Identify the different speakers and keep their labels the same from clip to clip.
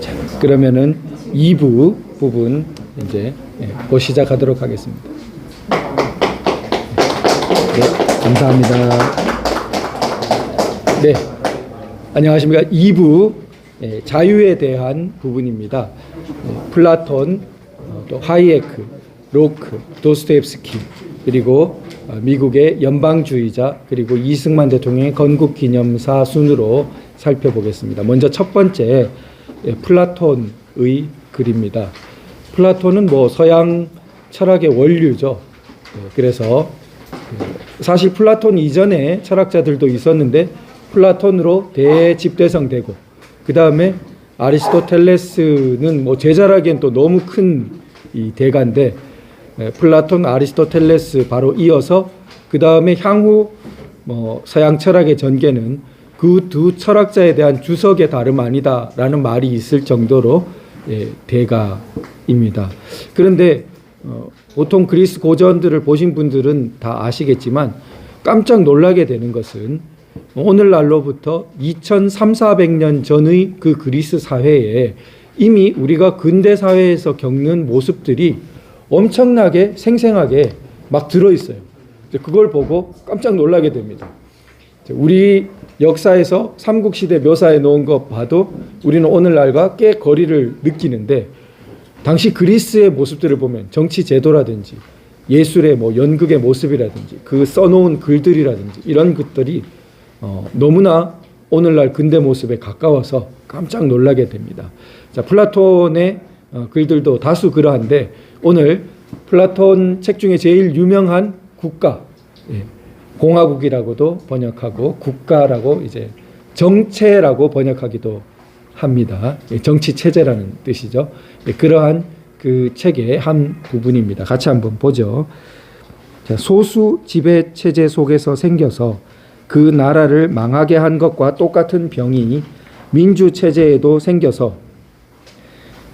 Speaker 1: 자, 그러면은 2부 부분 이제 곧 시작하도록 하겠습니다. 네, 감사합니다. 네, 안녕하십니까. 2부 자유에 대한 부분입니다. 플라톤, 또 하이에크, 로크, 도스토옙스키, 그리고 미국의 연방주의자, 그리고 이승만 대통령의 건국기념사 순으로 살펴보겠습니다. 먼저 첫 번째 플라톤의 글입니다. 플라톤은 서양 철학의 원류죠. 그래서 사실 플라톤 이전에 철학자들도 있었는데 플라톤으로 대집대성되고, 그 다음에 아리스토텔레스는 제자라기엔 또 너무 큰 이 대가인데, 플라톤, 아리스토텔레스 바로 이어서 그 다음에 향후 서양 철학의 전개는 그 두 철학자에 대한 주석의 다름 아니다라는 말이 있을 정도로 대가입니다. 그런데 보통 그리스 고전들을 보신 분들은 다 아시겠지만 깜짝 놀라게 되는 것은 오늘날로부터 2300~400년 전의 그 그리스 사회에 이미 우리가 근대 사회에서 겪는 모습들이 엄청나게 생생하게 막 들어있어요. 그걸 보고 깜짝 놀라게 됩니다. 우리 역사에서 삼국시대 묘사해 놓은 것 봐도 우리는 오늘날과 꽤 거리를 느끼는데, 당시 그리스의 모습들을 보면 정치 제도라든지 예술의 연극의 모습이라든지 그 써놓은 글들이라든지 이런 것들이 너무나 오늘날 근대 모습에 가까워서 깜짝 놀라게 됩니다. 자, 플라톤의 글들도 다수 그러한데, 오늘 플라톤 책 중에 제일 유명한 국가, 공화국이라고도 번역하고 국가라고 이제 정체라고 번역하기도 합니다. 정치 체제라는 뜻이죠. 그러한 그 책의 한 부분입니다. 같이 한번 보죠. 자, 소수 지배 체제 속에서 생겨서 그 나라를 망하게 한 것과 똑같은 병이 민주 체제에도 생겨서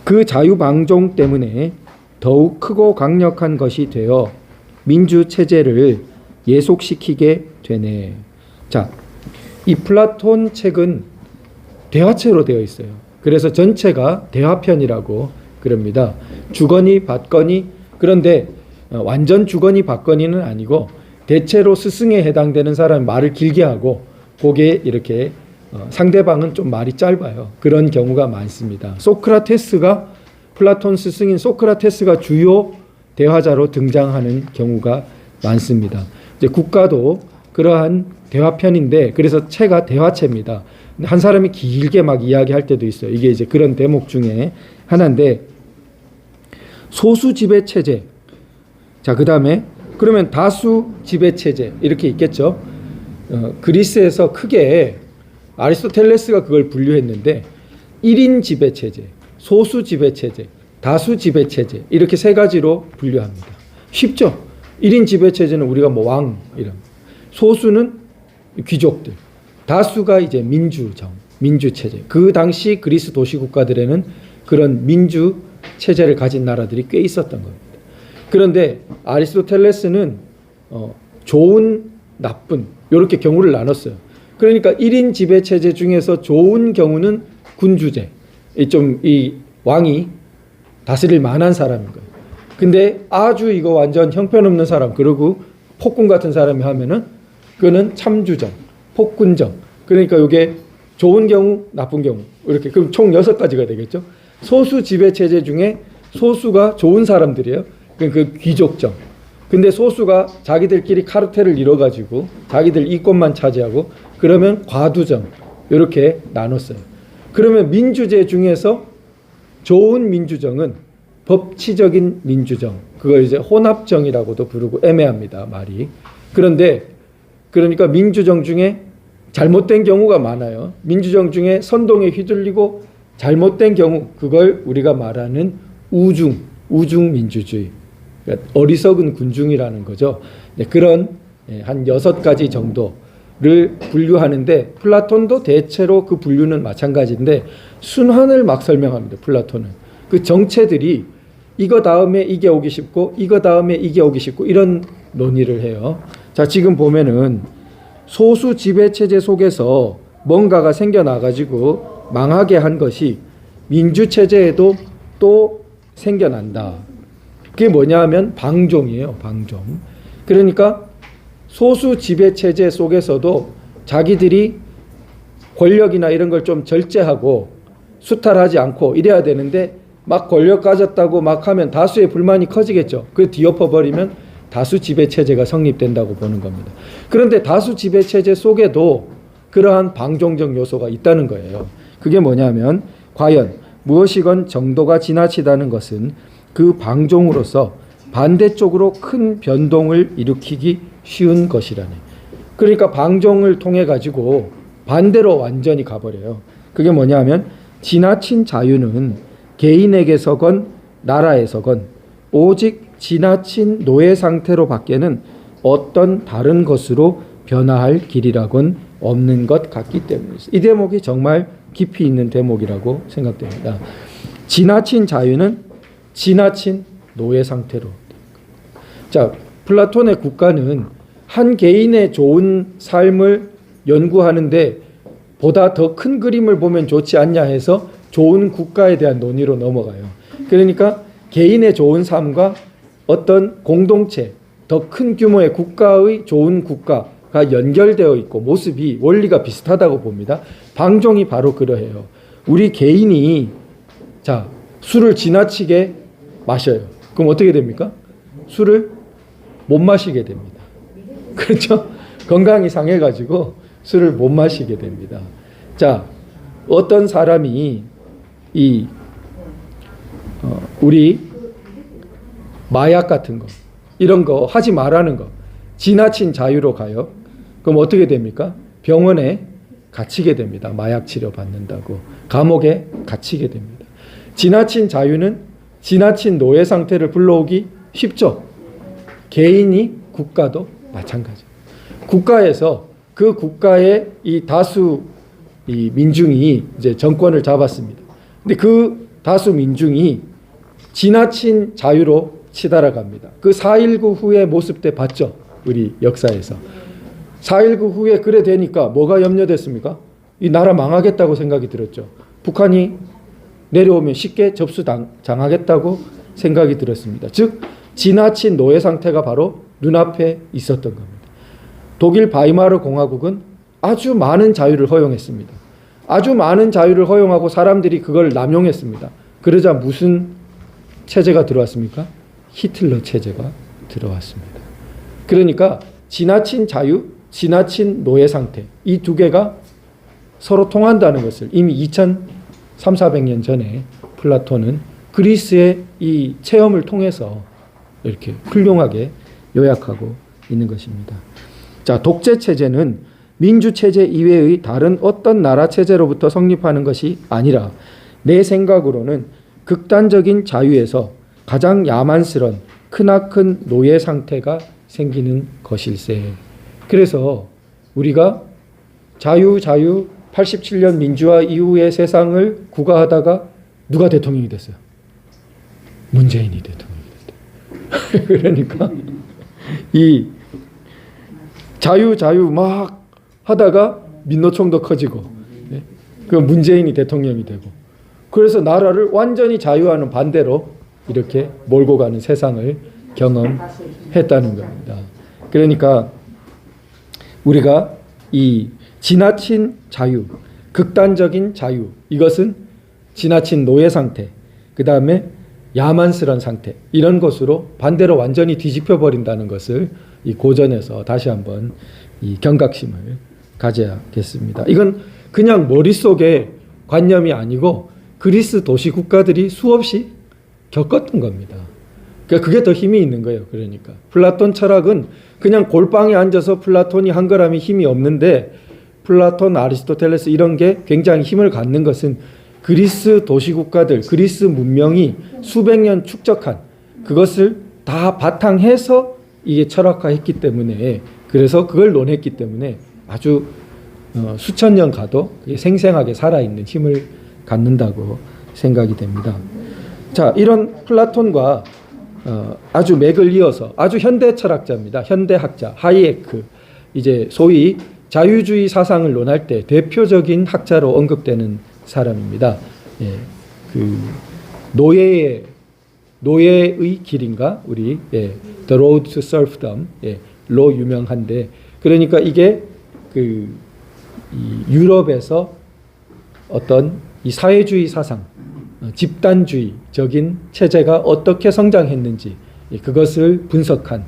Speaker 1: 그 자유방종 때문에 더욱 크고 강력한 것이 되어 민주 체제를 예속시키게 되네. 자, 이 플라톤 책은 대화체로 되어 있어요. 그래서 전체가 대화편이라고 그럽니다. 주거니 받거니, 그런데 완전 주거니 받거니는 아니고 대체로 스승에 해당되는 사람이 말을 길게 하고 거기에 이렇게 상대방은 좀 말이 짧아요. 그런 경우가 많습니다. 플라톤 스승인 소크라테스가 주요 대화자로 등장하는 경우가 많습니다. 이제 국가도 그러한 대화편인데, 그래서 체가 대화체입니다. 한 사람이 길게 막 이야기할 때도 있어요. 이게 이제 그런 대목 중에 하나인데, 소수 지배 체제. 자, 그 다음에 그러면 다수 지배 체제 이렇게 있겠죠. 그리스에서 크게 아리스토텔레스가 그걸 분류했는데 1인 지배 체제, 소수 지배 체제, 다수 지배 체제, 이렇게 세 가지로 분류합니다. 쉽죠? 1인 지배 체제는 우리가 왕 이런, 소수는 귀족들, 다수가 이제 민주정, 민주 체제. 그 당시 그리스 도시 국가들에는 그런 민주 체제를 가진 나라들이 꽤 있었던 겁니다. 그런데 아리스토텔레스는 좋은, 나쁜 이렇게 경우를 나눴어요. 그러니까 1인 지배 체제 중에서 좋은 경우는 군주제, 이 왕이 다스릴 만한 사람인 거예요. 근데 아주 이거 완전 형편없는 사람, 그리고 폭군 같은 사람이 하면은 그거는 참주정, 폭군정. 그러니까 이게 좋은 경우, 나쁜 경우 이렇게, 그럼 총 6가지가 되겠죠. 소수 지배 체제 중에 소수가 좋은 사람들이에요. 그 귀족정. 근데 소수가 자기들끼리 카르텔을 이뤄가지고 자기들 이권만 차지하고, 그러면 과두정, 이렇게 나눴어요. 그러면 민주제 중에서 좋은 민주정은 법치적인 민주정, 그걸 이제 혼합정이라고도 부르고 애매합니다, 말이. 그러니까 민주정 중에 잘못된 경우가 많아요. 민주정 중에 선동에 휘둘리고 잘못된 경우, 그걸 우리가 말하는 우중 민주주의, 그러니까 어리석은 군중이라는 거죠. 그런 한 6가지 정도를 분류하는데, 플라톤도 대체로 그 분류는 마찬가지인데 순환을 막 설명합니다. 플라톤은 그 정체들이 이거 다음에 이게 오기 쉽고 이거 다음에 이게 오기 쉽고 이런 논의를 해요. 자, 지금 보면은 소수 지배 체제 속에서 뭔가가 생겨나가지고 망하게 한 것이 민주체제에도 또 생겨난다. 그게 뭐냐 하면 방종이에요. 방종. 그러니까 소수 지배체제 속에서도 자기들이 권력이나 이런 걸 좀 절제하고 수탈하지 않고 이래야 되는데 막 권력 가졌다고 막 하면 다수의 불만이 커지겠죠. 그 뒤엎어버리면 다수 지배체제가 성립된다고 보는 겁니다. 그런데 다수 지배체제 속에도 그러한 방종적 요소가 있다는 거예요. 그게 뭐냐면 과연 무엇이건 정도가 지나치다는 것은 그 방종으로서 반대쪽으로 큰 변동을 일으키기 쉬운 것이라네. 그러니까 방종을 통해 가지고 반대로 완전히 가버려요. 그게 뭐냐면 지나친 자유는 개인에게서건 나라에서건 오직 지나친 노예 상태로 밖에는 어떤 다른 것으로 변화할 길이라곤 없는 것 같기 때문이죠. 이 대목이 정말 깊이 있는 대목이라고 생각됩니다. 지나친 자유는 지나친 노예 상태로. 자, 플라톤의 국가는 한 개인의 좋은 삶을 연구하는데 보다 더 큰 그림을 보면 좋지 않냐 해서 좋은 국가에 대한 논의로 넘어가요. 그러니까 개인의 좋은 삶과 어떤 공동체, 더 큰 규모의 국가의 좋은 국가가 연결되어 있고 모습이 원리가 비슷하다고 봅니다. 방종이 바로 그러해요. 우리 개인이 자, 술을 지나치게 마셔요. 그럼 어떻게 됩니까? 술을 못 마시게 됩니다. 그렇죠? 건강이 상해가지고 술을 못 마시게 됩니다. 자, 어떤 사람이 우리 마약 같은 거 이런 거 하지 말라는 거 지나친 자유로 가요. 그럼 어떻게 됩니까? 병원에 갇히게 됩니다. 마약 치료 받는다고 감옥에 갇히게 됩니다. 지나친 자유는 지나친 노예 상태를 불러오기 쉽죠. 개인이 국가도 마찬가지. 국가에서 그 국가의 이 다수 이 민중이 이제 정권을 잡았습니다. 근데 그 다수 민중이 지나친 자유로 치달아갑니다. 그 4.19 후의 모습 때 봤죠? 우리 역사에서. 4.19 후에 그래 되니까 뭐가 염려됐습니까? 이 나라 망하겠다고 생각이 들었죠. 북한이 내려오면 쉽게 접수당하겠다고 생각이 들었습니다. 즉 지나친 노예 상태가 바로 눈앞에 있었던 겁니다. 독일 바이마르 공화국은 아주 많은 자유를 허용했습니다. 아주 많은 자유를 허용하고 사람들이 그걸 남용했습니다. 그러자 무슨 체제가 들어왔습니까? 히틀러 체제가 들어왔습니다. 그러니까 지나친 자유, 지나친 노예 상태 이 두 개가 서로 통한다는 것을 이미 2,300~400년 전에 플라톤은 그리스의 이 체험을 통해서 이렇게 훌륭하게 요약하고 있는 것입니다. 자, 독재 체제는 민주 체제 이외의 다른 어떤 나라 체제로부터 성립하는 것이 아니라 내 생각으로는 극단적인 자유에서 가장 야만스런 크나큰 노예 상태가 생기는 것일세. 그래서 우리가 자유 87년 민주화 이후의 세상을 구가하다가 누가 대통령이 됐어요? 문재인이 대통령이 됐다. 그러니까 이 자유 막 하다가 민노총도 커지고 그 문재인이 대통령이 되고 그래서 나라를 완전히 자유화는 반대로 이렇게 몰고 가는 세상을 경험했다는 겁니다. 그러니까 우리가 이 지나친 자유, 극단적인 자유 이것은 지나친 노예 상태, 그 다음에 야만스러운 상태 이런 것으로 반대로 완전히 뒤집혀 버린다는 것을 이 고전에서 다시 한번 이 경각심을 가져야겠습니다. 이건 그냥 머릿속에 관념이 아니고 그리스 도시 국가들이 수없이 겪었던 겁니다. 그러니까 그게 더 힘이 있는 거예요. 그러니까 플라톤 철학은 그냥 골방에 앉아서 플라톤이 한 거라면 힘이 없는데 플라톤, 아리스토텔레스 이런 게 굉장히 힘을 갖는 것은 그리스 도시 국가들, 그리스 문명이 수백 년 축적한 그것을 다 바탕해서 이게 철학화했기 때문에 그래서 그걸 논했기 때문에 아주 수천 년 가도 생생하게 살아있는 힘을 갖는다고 생각이 됩니다. 자, 이런 플라톤과 아주 맥을 이어서 아주 현대 철학자입니다. 현대학자 하이에크 이제 소위 자유주의 사상을 논할 때 대표적인 학자로 언급되는 사람입니다. 예. 그 노예의 길인가 우리 The Road to Serfdom 로 유명한데 그러니까 이게 이 유럽에서 어떤 이 사회주의 사상 집단주의적인 체제가 어떻게 성장했는지 그것을 분석한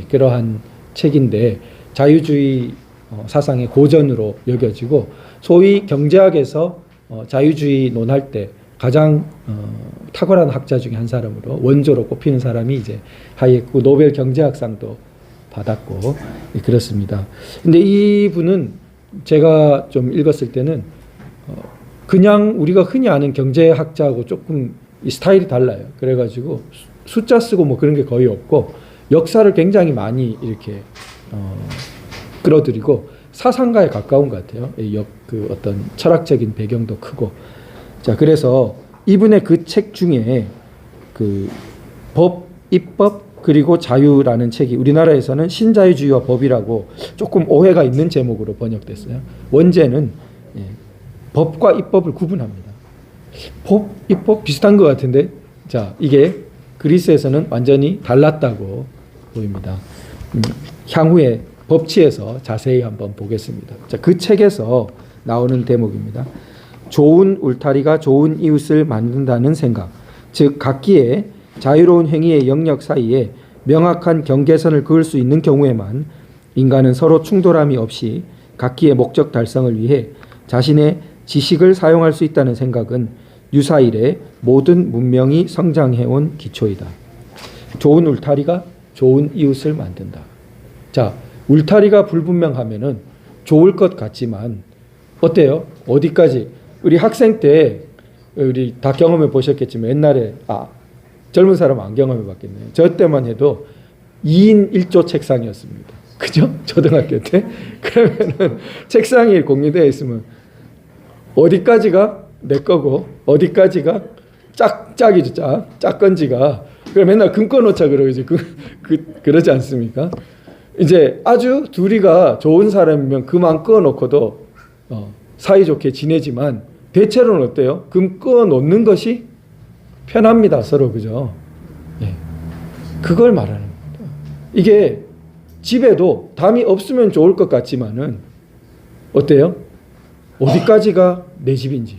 Speaker 1: 그러한 책인데 자유주의 사상의 고전으로 여겨지고 소위 경제학에서 자유주의 논할 때 가장 탁월한 학자 중에 한 사람으로 원조로 꼽히는 사람이 이제 하이에크 노벨 경제학상도 받았고 그렇습니다. 근데 이분은 제가 좀 읽었을 때는 그냥 우리가 흔히 아는 경제학자하고 조금 이 스타일이 달라요. 그래가지고 숫자 쓰고 뭐 그런 게 거의 없고 역사를 굉장히 많이 이렇게 끌어들이고 사상가에 가까운 것 같아요. 그 어떤 철학적인 배경도 크고. 자, 그래서 이분의 그 책 중에 그 법, 입법 그리고 자유라는 책이 우리나라에서는 신자유주의와 법이라고 조금 오해가 있는 제목으로 번역됐어요. 원제는 법과 입법을 구분합니다. 법, 입법 비슷한 것 같은데 자, 이게 그리스에서는 완전히 달랐다고 보입니다. 향후에 법치에서 자세히 한번 보겠습니다. 자, 그 책에서 나오는 대목입니다. 좋은 울타리가 좋은 이웃을 만든다는 생각, 즉 각기의 자유로운 행위의 영역 사이에 명확한 경계선을 그을 수 있는 경우에만 인간은 서로 충돌함이 없이 각기의 목적 달성을 위해 자신의 지식을 사용할 수 있다는 생각은 유사 이래 모든 문명이 성장해온 기초이다. 좋은 울타리가 좋은 이웃을 만든다. 자, 울타리가 불분명하면은 좋을 것 같지만 어때요? 어디까지? 우리 학생 때 우리 다 경험해 보셨겠지만 옛날에 젊은 사람은 안 경험해 봤겠네요. 저 때만 해도 2인 1조 책상이었습니다. 그죠? 초등학교 때. 그러면은 책상이 공유되어 있으면 어디까지가 내 거고 어디까지가 짝이죠. 짝건지가. 그럼 맨날 금 꺼놓자 그러지. 그러지 않습니까? 이제 아주 둘이가 좋은 사람이면 금 안 꺼놓고도 사이좋게 지내지만 대체로는 어때요? 금 꺼놓는 것이 편합니다. 서로. 그죠? 예. 그걸 말하는 겁니다. 이게 집에도 담이 없으면 좋을 것 같지만은 어때요? 어디까지가 내 집인지.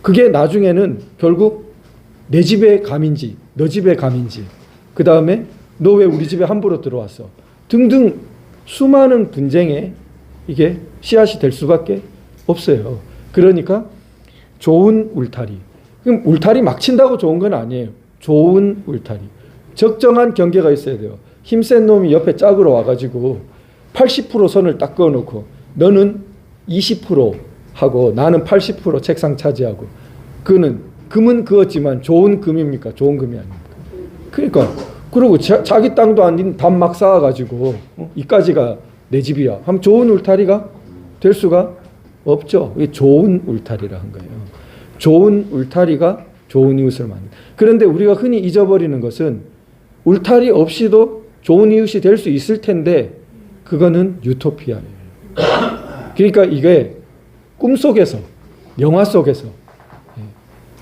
Speaker 1: 그게 나중에는 결국 내 집의 감인지 너 집의 감인지 그 다음에 너 왜 우리 집에 함부로 들어왔어 등등 수많은 분쟁에 이게 씨앗이 될 수밖에 없어요. 그러니까 좋은 울타리. 그럼 울타리 막 친다고 좋은 건 아니에요. 좋은 울타리. 적정한 경계가 있어야 돼요. 힘센 놈이 옆에 짝으로 와가지고 80% 선을 딱 그어놓고 너는 20% 하고 나는 80% 책상 차지하고 그는 금은 그었지만 좋은 금입니까? 좋은 금이 아닙니까? 그러니까 그리고 자기 땅도 아닌 담 막 쌓아가지고 이까지가 내 집이야 하면 좋은 울타리가 될 수가 없죠. 이게 좋은 울타리라 한 거예요. 좋은 울타리가 좋은 이웃을 만든다. 그런데 우리가 흔히 잊어버리는 것은 울타리 없이도 좋은 이웃이 될 수 있을 텐데 그거는 유토피아예요. 그러니까 이게 꿈속에서 영화 속에서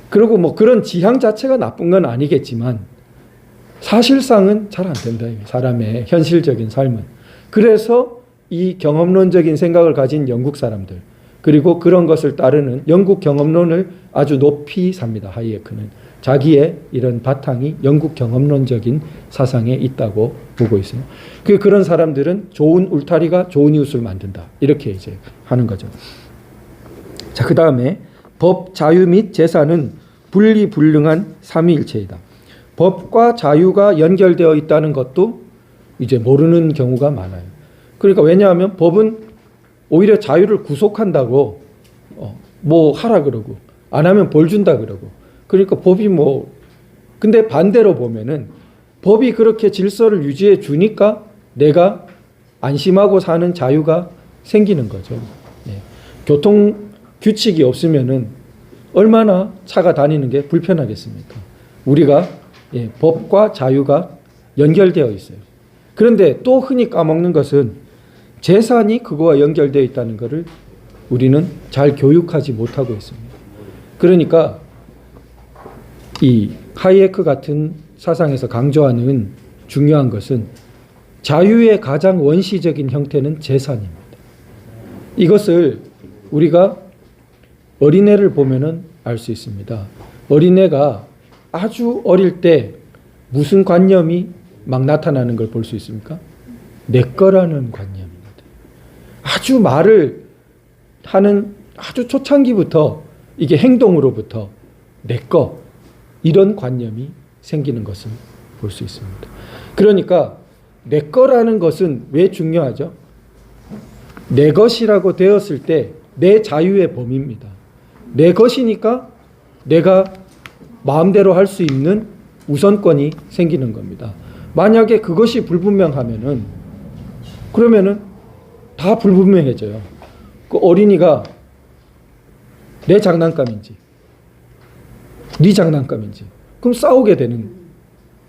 Speaker 1: 그리고 뭐 그런 지향 자체가 나쁜 건 아니겠지만 사실상은 잘 안 된다. 사람의 현실적인 삶은. 그래서 이 경험론적인 생각을 가진 영국 사람들 그리고 그런 것을 따르는 영국 경험론을 아주 높이 삽니다. 하이에크는. 자기의 이런 바탕이 영국 경험론적인 사상에 있다고 보고 있어요. 그런 사람들은 좋은 울타리가 좋은 이웃을 만든다. 이렇게 이제 하는 거죠. 자, 그 다음에 법, 자유 및 재산은 분리불능한 삼위일체이다. 법과 자유가 연결되어 있다는 것도 이제 모르는 경우가 많아요. 그러니까 왜냐하면 법은 오히려 자유를 구속한다고 뭐 하라 그러고 안 하면 벌 준다 그러고 그러니까 법이 근데 반대로 보면은 법이 그렇게 질서를 유지해 주니까 내가 안심하고 사는 자유가 생기는 거죠. 교통 규칙이 없으면은 얼마나 차가 다니는 게 불편하겠습니까? 우리가 법과 자유가 연결되어 있어요. 그런데 또 흔히 까먹는 것은 재산이 그거와 연결되어 있다는 것을 우리는 잘 교육하지 못하고 있습니다. 그러니까 이 하이에크 같은 사상에서 강조하는 중요한 것은 자유의 가장 원시적인 형태는 재산입니다. 이것을 우리가 어린애를 보면은 알 수 있습니다. 어린애가 아주 어릴 때 무슨 관념이 막 나타나는 걸 볼 수 있습니까? 내 거라는 관념입니다. 아주 말을 하는 아주 초창기부터 이게 행동으로부터 내 거, 이런 관념이 생기는 것을 볼 수 있습니다. 그러니까 내 거라는 것은 왜 중요하죠? 내 것이라고 되었을 때 내 자유의 범위입니다. 내 것이니까 내가 마음대로 할 수 있는 우선권이 생기는 겁니다. 만약에 그것이 불분명하면은 그러면은 다 불분명해져요. 그 어린이가 내 장난감인지 네 장난감인지 그럼 싸우게 되는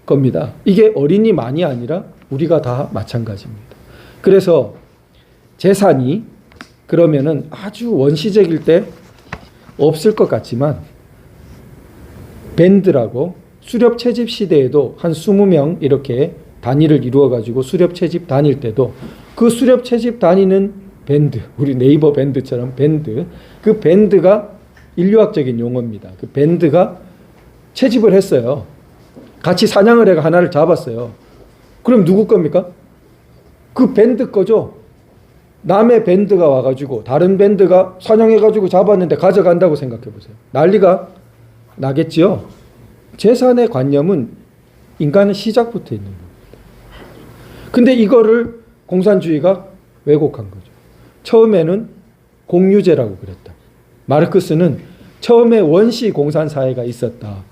Speaker 1: 겁니다. 이게 어린이만이 아니라 우리가 다 마찬가지입니다. 그래서 재산이 그러면은 아주 원시적일 때 없을 것 같지만 밴드라고 수렵 채집 시대에도 한 20명 이렇게 단위를 이루어 가지고 수렵 채집 다닐 때도 그 수렵 채집 다니는 밴드, 우리 네이버 밴드처럼 밴드, 그 밴드가 인류학적인 용어입니다. 그 밴드가 채집을 했어요. 같이 사냥을 해가 하나를 잡았어요. 그럼 누구 겁니까? 그 밴드 거죠. 남의 밴드가 와가지고 다른 밴드가 사냥해가지고 잡았는데 가져간다고 생각해 보세요. 난리가 나겠지요. 재산의 관념은 인간의 시작부터 있는 겁니다. 근데 이거를 공산주의가 왜곡한 거죠. 처음에는 공유제라고 그랬다. 마르크스는 처음에 원시 공산사회가 있었다.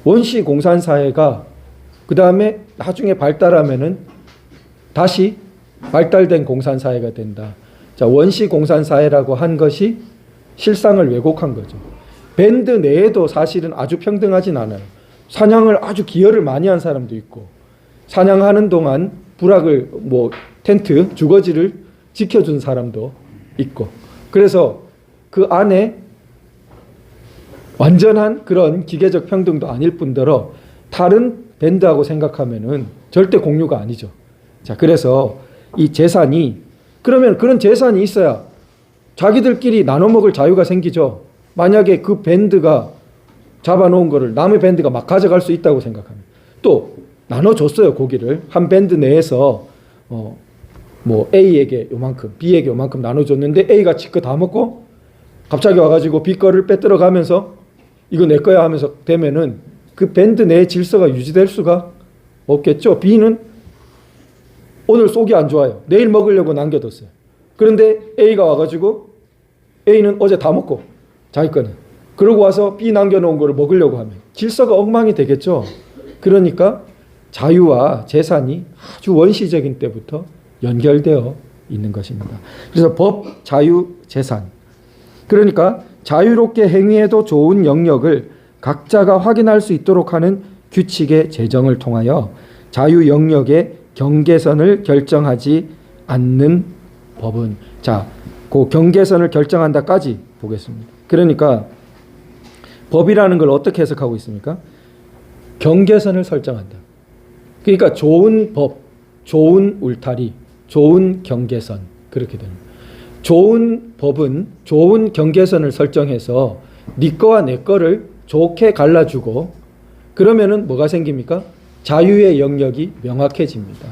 Speaker 1: 원시 공산사회가 그 다음에 나중에 발달하면은 다시 발달된 공산사회가 된다. 자, 원시 공산사회라고 한 것이 실상을 왜곡한 거죠. 밴드 내에도 사실은 아주 평등하진 않아요. 사냥을 아주 기여를 많이 한 사람도 있고, 사냥하는 동안 부락을, 텐트, 주거지를 지켜준 사람도 있고, 그래서 그 안에 완전한 그런 기계적 평등도 아닐 뿐더러 다른 밴드하고 생각하면은 절대 공유가 아니죠. 자, 그래서 이 재산이, 그러면 그런 재산이 있어야 자기들끼리 나눠 먹을 자유가 생기죠. 만약에 그 밴드가 잡아놓은 거를 남의 밴드가 막 가져갈 수 있다고 생각하면, 또 나눠줬어요. 고기를 한 밴드 내에서 A에게 요만큼, B에게 요만큼 나눠줬는데 A가 지껏 다 먹고 갑자기 와가지고 B 거를 빼들어 가면서 이거 내 거야 하면서 되면은 그 밴드 내의 질서가 유지될 수가 없겠죠. B는 오늘 속이 안 좋아요. 내일 먹으려고 남겨뒀어요. 그런데 A가 와가지고 A는 어제 다 먹고 자기 거는, 그러고 와서 B 남겨놓은 거를 먹으려고 하면 질서가 엉망이 되겠죠. 그러니까 자유와 재산이 아주 원시적인 때부터 연결되어 있는 것입니다. 그래서 법, 자유, 재산. 그러니까 자유롭게 행위해도 좋은 영역을 각자가 확인할 수 있도록 하는 규칙의 제정을 통하여 자유 영역의 경계선을 결정하지 않는 법은, 자, 그 경계선을 결정한다까지 보겠습니다. 그러니까 법이라는 걸 어떻게 해석하고 있습니까? 경계선을 설정한다. 그러니까 좋은 법, 좋은 울타리, 좋은 경계선, 그렇게 됩니다. 좋은 법은 좋은 경계선을 설정해서 네 거와 내 거를 좋게 갈라주고, 그러면은 뭐가 생깁니까? 자유의 영역이 명확해집니다.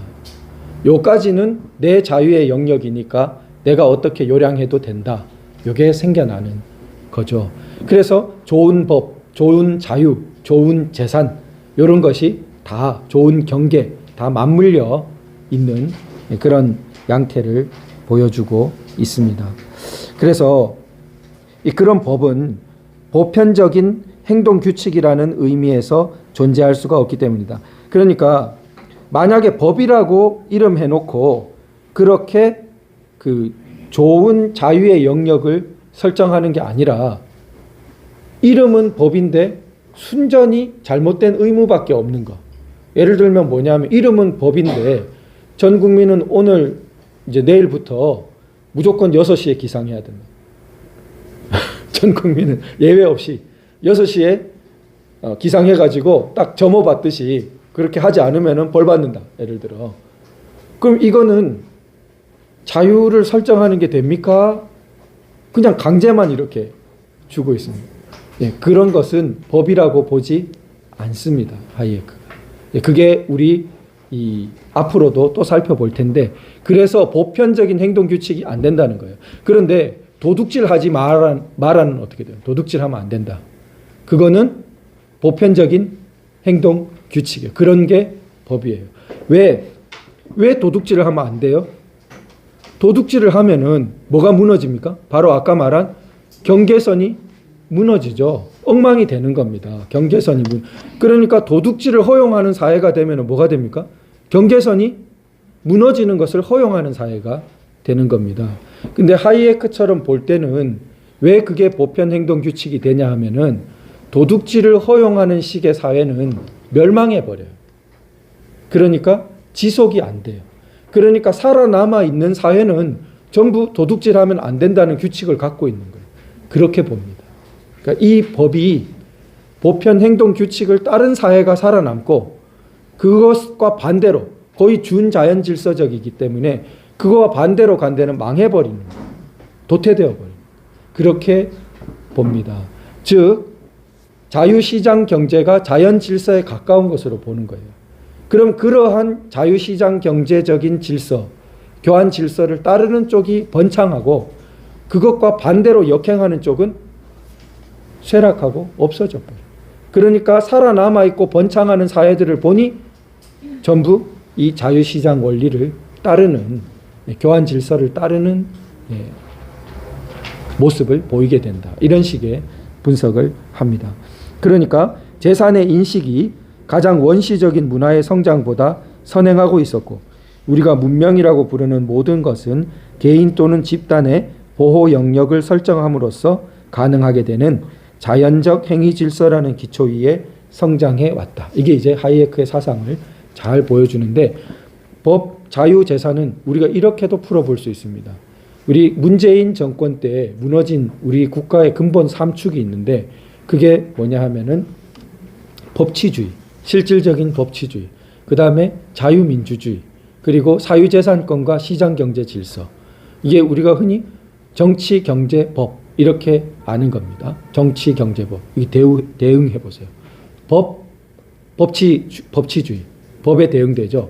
Speaker 1: 요까지는 내 자유의 영역이니까 내가 어떻게 요량해도 된다. 요게 생겨나는 거죠. 그래서 좋은 법, 좋은 자유, 좋은 재산, 이런 것이 다 좋은 경계, 다 맞물려 있는 그런 양태를 보여주고 있습니다. 그래서 그런 법은 보편적인 행동 규칙이라는 의미에서 존재할 수가 없기 때문이다. 그러니까 만약에 법이라고 이름해 놓고 그렇게 그 좋은 자유의 영역을 설정하는 게 아니라 이름은 법인데 순전히 잘못된 의무밖에 없는 거. 예를 들면 뭐냐면 이름은 법인데 전 국민은 오늘 이제 내일부터 무조건 6시에 기상해야 된다. 전 국민은 예외 없이 6시에 기상해가지고 딱 점호받듯이 그렇게 하지 않으면 벌 받는다. 예를 들어. 그럼 이거는 자유를 설정하는 게 됩니까? 그냥 강제만 이렇게 주고 있습니다. 예, 그런 것은 법이라고 보지 않습니다. 하이에크가. 예, 그게 우리 앞으로도 또 살펴볼 텐데, 그래서 보편적인 행동 규칙이 안 된다는 거예요. 그런데 도둑질하지 말라는 어떻게 돼요? 도둑질하면 안 된다. 그거는 보편적인 행동 규칙이에요. 그런 게 법이에요. 왜 도둑질을 하면 안 돼요? 도둑질을 하면은 뭐가 무너집니까? 바로 아까 말한 경계선이 무너지죠. 엉망이 되는 겁니다. 경계선이 그러니까 도둑질을 허용하는 사회가 되면 뭐가 됩니까? 경계선이 무너지는 것을 허용하는 사회가 되는 겁니다. 근데 하이에크처럼 볼 때는 왜 그게 보편 행동 규칙이 되냐 하면은 도둑질을 허용하는 식의 사회는 멸망해 버려요. 그러니까 지속이 안 돼요. 그러니까 살아남아 있는 사회는 전부 도둑질하면 안 된다는 규칙을 갖고 있는 거예요. 그렇게 봅니다. 그러니까 이 법이 보편 행동 규칙을 따른 사회가 살아남고 그것과 반대로 거의 준자연 질서적이기 때문에 그거와 반대로 간 데는 망해버리는 거예요. 도태되어 버립니다. 그렇게 봅니다. 즉 자유시장 경제가 자연 질서에 가까운 것으로 보는 거예요. 그럼 그러한 자유시장 경제적인 질서, 교환 질서를 따르는 쪽이 번창하고 그것과 반대로 역행하는 쪽은 쇠락하고 없어져 버려요. 그러니까 살아남아 있고 번창하는 사회들을 보니 전부 이 자유시장 원리를 따르는, 교환 질서를 따르는 모습을 보이게 된다. 이런 식의 분석을 합니다. 그러니까 재산의 인식이 가장 원시적인 문화의 성장보다 선행하고 있었고 우리가 문명이라고 부르는 모든 것은 개인 또는 집단의 보호 영역을 설정함으로써 가능하게 되는 자연적 행위 질서라는 기초 위에 성장해 왔다. 이게 이제 하이에크의 사상을 잘 보여주는데 법, 자유, 재산은 우리가 이렇게도 풀어볼 수 있습니다. 우리 문재인 정권 때 무너진 우리 국가의 근본 3축이 있는데 그게 뭐냐 하면은 법치주의, 실질적인 법치주의, 그 다음에 자유민주주의, 그리고 사유재산권과 시장경제 질서. 이게 우리가 흔히 정치, 경제, 법 이렇게 아는 겁니다. 정치, 경제, 법. 이게 대응해 보세요. 법치주의, 법에 대응되죠.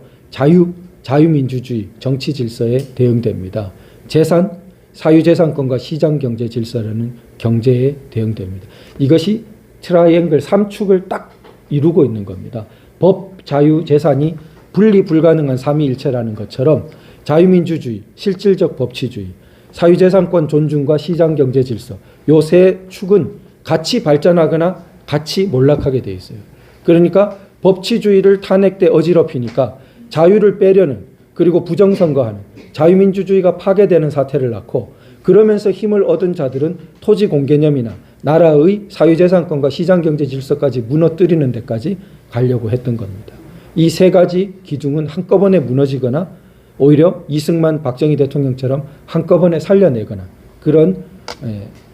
Speaker 1: 자유민주주의, 정치 질서에 대응됩니다. 재산, 사유재산권과 시장경제 질서라는 경제에 대응됩니다. 이것이 트라이앵글 3축을 딱 이루고 있는 겁니다. 법, 자유, 재산이 분리 불가능한 삼위일체라는 것처럼 자유민주주의, 실질적 법치주의, 사유재산권 존중과 시장경제 질서 요 세 축은 같이 발전하거나 같이 몰락하게 돼 있어요. 그러니까 법치주의를 탄핵 때 어지럽히니까 자유를 빼려는 그리고 부정선거하는 자유민주주의가 파괴되는 사태를 낳고 그러면서 힘을 얻은 자들은 토지 공개념이나 나라의 사유재산권과 시장경제 질서까지 무너뜨리는 데까지 가려고 했던 겁니다. 이 세 가지 기둥은 한꺼번에 무너지거나 오히려 이승만 박정희 대통령처럼 한꺼번에 살려내거나 그런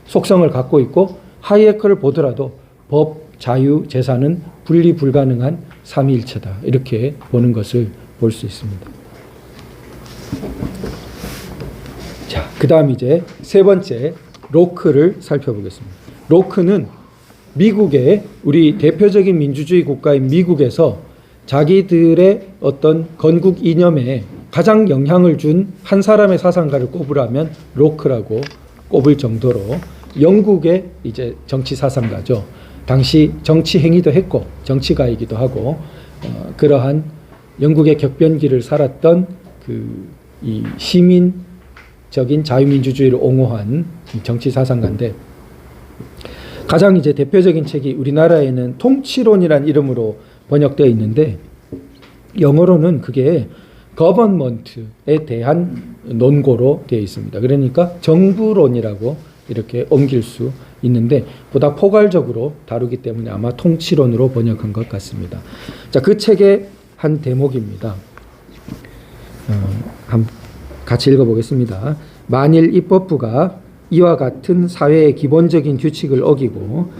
Speaker 1: 속성을 갖고 있고 하이에크를 보더라도 법, 자유, 재산은 분리 불가능한 삼위일체다. 이렇게 보는 것을 볼 수 있습니다. 자, 그 다음 이제 세 번째 로크를 살펴보겠습니다. 로크는 미국의 우리 대표적인 민주주의 국가인 미국에서 자기들의 어떤 건국 이념에 가장 영향을 준 한 사람의 사상가를 꼽으라면 로크라고 꼽을 정도로 영국의 이제 정치 사상가죠. 당시 정치 행위도 했고 정치가이기도 하고 그러한 영국의 격변기를 살았던 이 시민적인 자유민주주의를 옹호한 정치 사상가인데 가장 이제 대표적인 책이 우리나라에는 통치론이란 이름으로 번역되어 있는데 영어로는 그게 거버먼트에 대한 논고로 되어 있습니다. 그러니까 정부론이라고 이렇게 옮길 수 있는데 보다 포괄적으로 다루기 때문에 아마 통치론으로 번역한 것 같습니다. 자, 그 책의 한 대목입니다. 같이 읽어보겠습니다. 만일 입법부가 이와 같은 사회의 기본적인 규칙을 어기고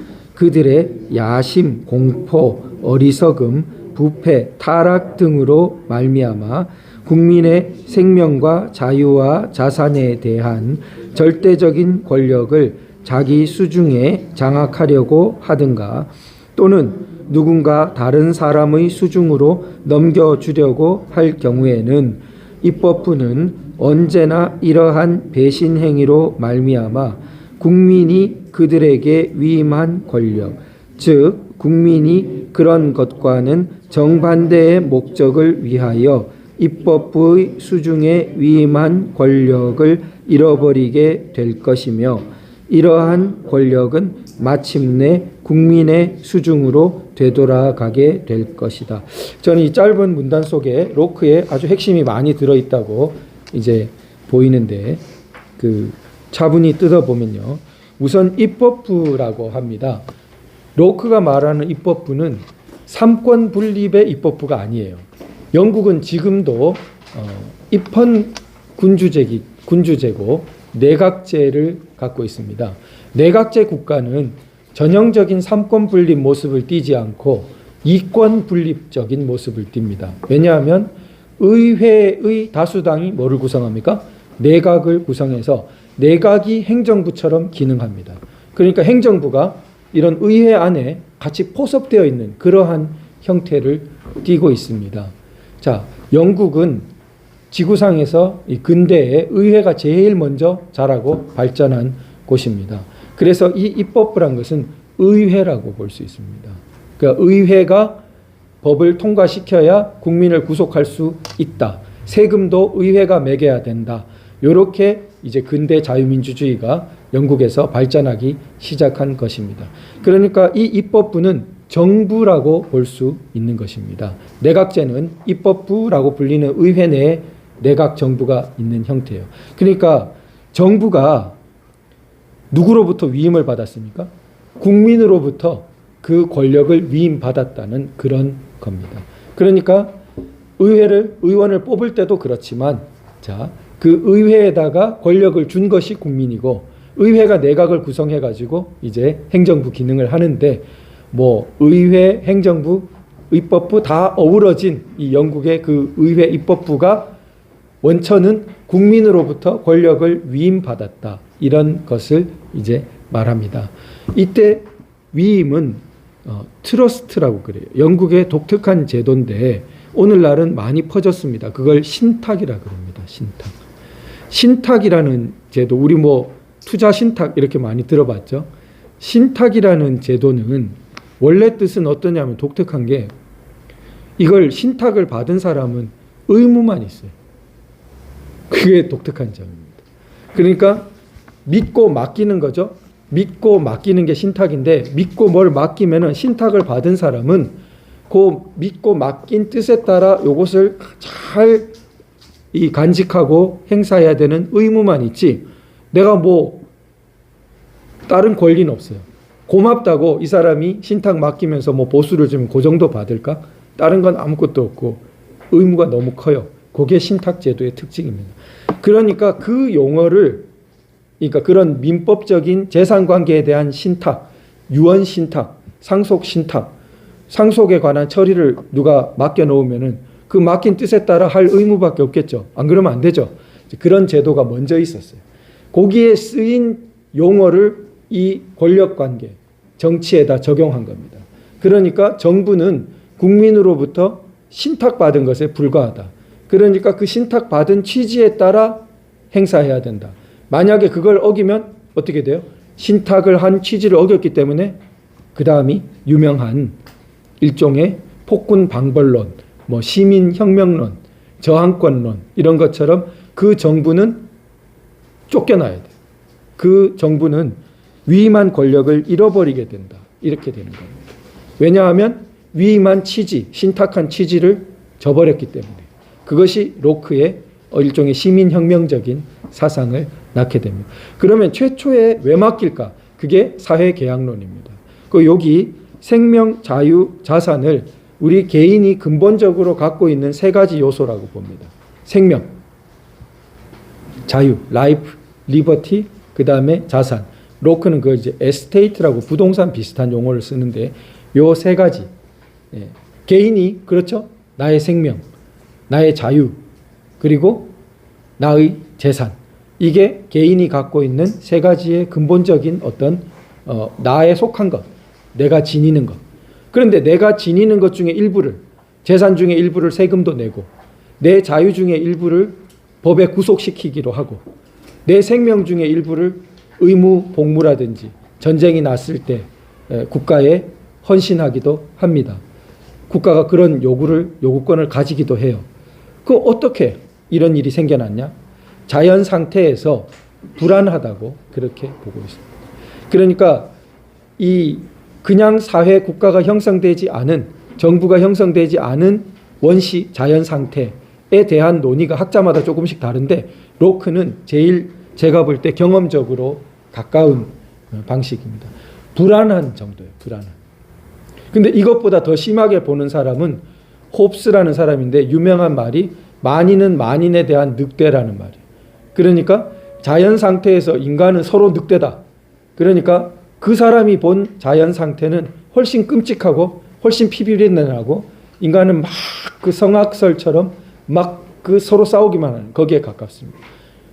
Speaker 1: 그들의 야심, 공포, 어리석음, 부패, 타락 등으로 말미암아 국민의 생명과 자유와 자산에 대한 절대적인 권력을 자기 수중에 장악하려고 하든가 또는 누군가 다른 사람의 수중으로 넘겨주려고 할 경우에는 입법부는 언제나 이러한 배신 행위로 말미암아 국민이 그들에게 위임한 권력, 즉 국민이 그런 것과는 정반대의 목적을 위하여 입법부의 수중에 위임한 권력을 잃어버리게 될 것이며 이러한 권력은 마침내 국민의 수중으로 되돌아가게 될 것이다. 저는 이 짧은 문단 속에 로크의 아주 핵심이 많이 들어있다고 이제 보이는데 그 차분히 뜯어보면요. 우선 입법부라고 합니다. 로크가 말하는 입법부는 삼권 분립의 입법부가 아니에요. 영국은 지금도 입헌 군주제고 내각제를 갖고 있습니다. 내각제 국가는 전형적인 삼권 분립 모습을 띠지 않고 이권 분립적인 모습을 띱니다. 왜냐하면 의회의 다수당이 뭐를 구성합니까? 내각을 구성해서 내각이 행정부처럼 기능합니다. 그러니까 행정부가 이런 의회 안에 같이 포섭되어 있는 그러한 형태를 띠고 있습니다. 자, 영국은 지구상에서 이 근대에 의회가 제일 먼저 자라고 발전한 곳입니다. 그래서 이 입법부란 것은 의회라고 볼 수 있습니다. 그러니까 의회가 법을 통과시켜야 국민을 구속할 수 있다. 세금도 의회가 매겨야 된다. 이렇게 이제 근대 자유민주주의가 영국에서 발전하기 시작한 것입니다. 그러니까 이 입법부는 정부라고 볼 수 있는 것입니다. 내각제는 입법부라고 불리는 의회 내에 내각 정부가 있는 형태예요. 그러니까 정부가 누구로부터 위임을 받았습니까? 국민으로부터 그 권력을 위임받았다는 그런 겁니다. 그러니까 의원을 뽑을 때도 그렇지만 자, 그 의회에다가 권력을 준 것이 국민이고 의회가 내각을 구성해 가지고 이제 행정부 기능을 하는데 뭐 의회, 행정부, 입법부 다 어우러진 이 영국의 그 의회 입법부가 원천은 국민으로부터 권력을 위임받았다. 이런 것을 이제 말합니다. 이때 위임은 트러스트라고 그래요. 영국의 독특한 제도인데 오늘날은 많이 퍼졌습니다. 그걸 신탁이라고 합니다. 신탁. 신탁이라는 제도, 우리 뭐 투자 신탁 이렇게 많이 들어봤죠. 신탁이라는 제도는 원래 뜻은 어떠냐면 독특한 게 이걸 신탁을 받은 사람은 의무만 있어요. 그게 독특한 점입니다. 그러니까 믿고 맡기는 거죠. 믿고 맡기는 게 신탁인데 믿고 뭘 맡기면은 신탁을 받은 사람은 그 믿고 맡긴 뜻에 따라 이것을 잘 간직하고 행사해야 되는 의무만 있지 내가 뭐 다른 권리는 없어요. 고맙다고 이 사람이 신탁 맡기면서 뭐 보수를 주면 그 정도 받을까? 다른 건 아무것도 없고 의무가 너무 커요. 그게 신탁제도의 특징입니다. 그러니까 그 용어를 그러니까 그런 민법적인 재산관계에 대한 신탁, 유언신탁, 상속신탁, 상속에 관한 처리를 누가 맡겨놓으면은 그 맡긴 뜻에 따라 할 의무밖에 없겠죠. 안 그러면 안 되죠. 그런 제도가 먼저 있었어요. 거기에 쓰인 용어를 이 권력관계, 정치에다 적용한 겁니다. 그러니까 정부는 국민으로부터 신탁받은 것에 불과하다. 그러니까 그 신탁받은 취지에 따라 행사해야 된다. 만약에 그걸 어기면 어떻게 돼요? 신탁을 한 취지를 어겼기 때문에 그 다음이 유명한 일종의 폭군 방벌론, 뭐 시민혁명론, 저항권론 이런 것처럼 그 정부는 쫓겨나야 돼요. 그 정부는 위임한 권력을 잃어버리게 된다. 이렇게 되는 겁니다. 왜냐하면 위임한 취지, 신탁한 취지를 저버렸기 때문에 그것이 로크의 일종의 시민혁명적인 사상을 낳게 됩니다. 그러면 최초에 왜 맡길까? 그게 사회계약론입니다. 그 여기 생명, 자유, 자산을 우리 개인이 근본적으로 갖고 있는 세 가지 요소라고 봅니다. 생명, 자유, 라이프, 리버티, 그 다음에 자산. 로크는 그 이제 에스테이트라고 부동산 비슷한 용어를 쓰는데 요 세 가지. 예. 개인이 그렇죠? 나의 생명, 나의 자유, 그리고 나의 재산. 이게 개인이 갖고 있는 세 가지의 근본적인 어떤 나에 속한 것, 내가 지니는 것. 그런데 내가 지니는 것 중에 일부를, 재산 중에 일부를 세금도 내고, 내 자유 중에 일부를 법에 구속시키기도 하고, 내 생명 중에 일부를 의무 복무라든지 전쟁이 났을 때 국가에 헌신하기도 합니다. 국가가 그런 요구권을 가지기도 해요. 그 어떻게 이런 일이 생겨났냐? 자연 상태에서 불안하다고 그렇게 보고 있습니다. 그러니까 이 그냥 사회 국가가 형성되지 않은, 정부가 형성되지 않은 원시 자연 상태에 대한 논의가 학자마다 조금씩 다른데 로크는 제일 제가 볼 때 경험적으로 가까운 방식입니다. 불안한 정도예요. 불안한. 근데 이것보다 더 심하게 보는 사람은 홉스라는 사람인데 유명한 말이 만인은 만인에 대한 늑대라는 말이에요. 그러니까 자연 상태에서 인간은 서로 늑대다. 그러니까 그 사람이 본 자연 상태는 훨씬 끔찍하고 훨씬 피비린내나고 인간은 막 그 성악설처럼 막 그 서로 싸우기만 하는 거기에 가깝습니다.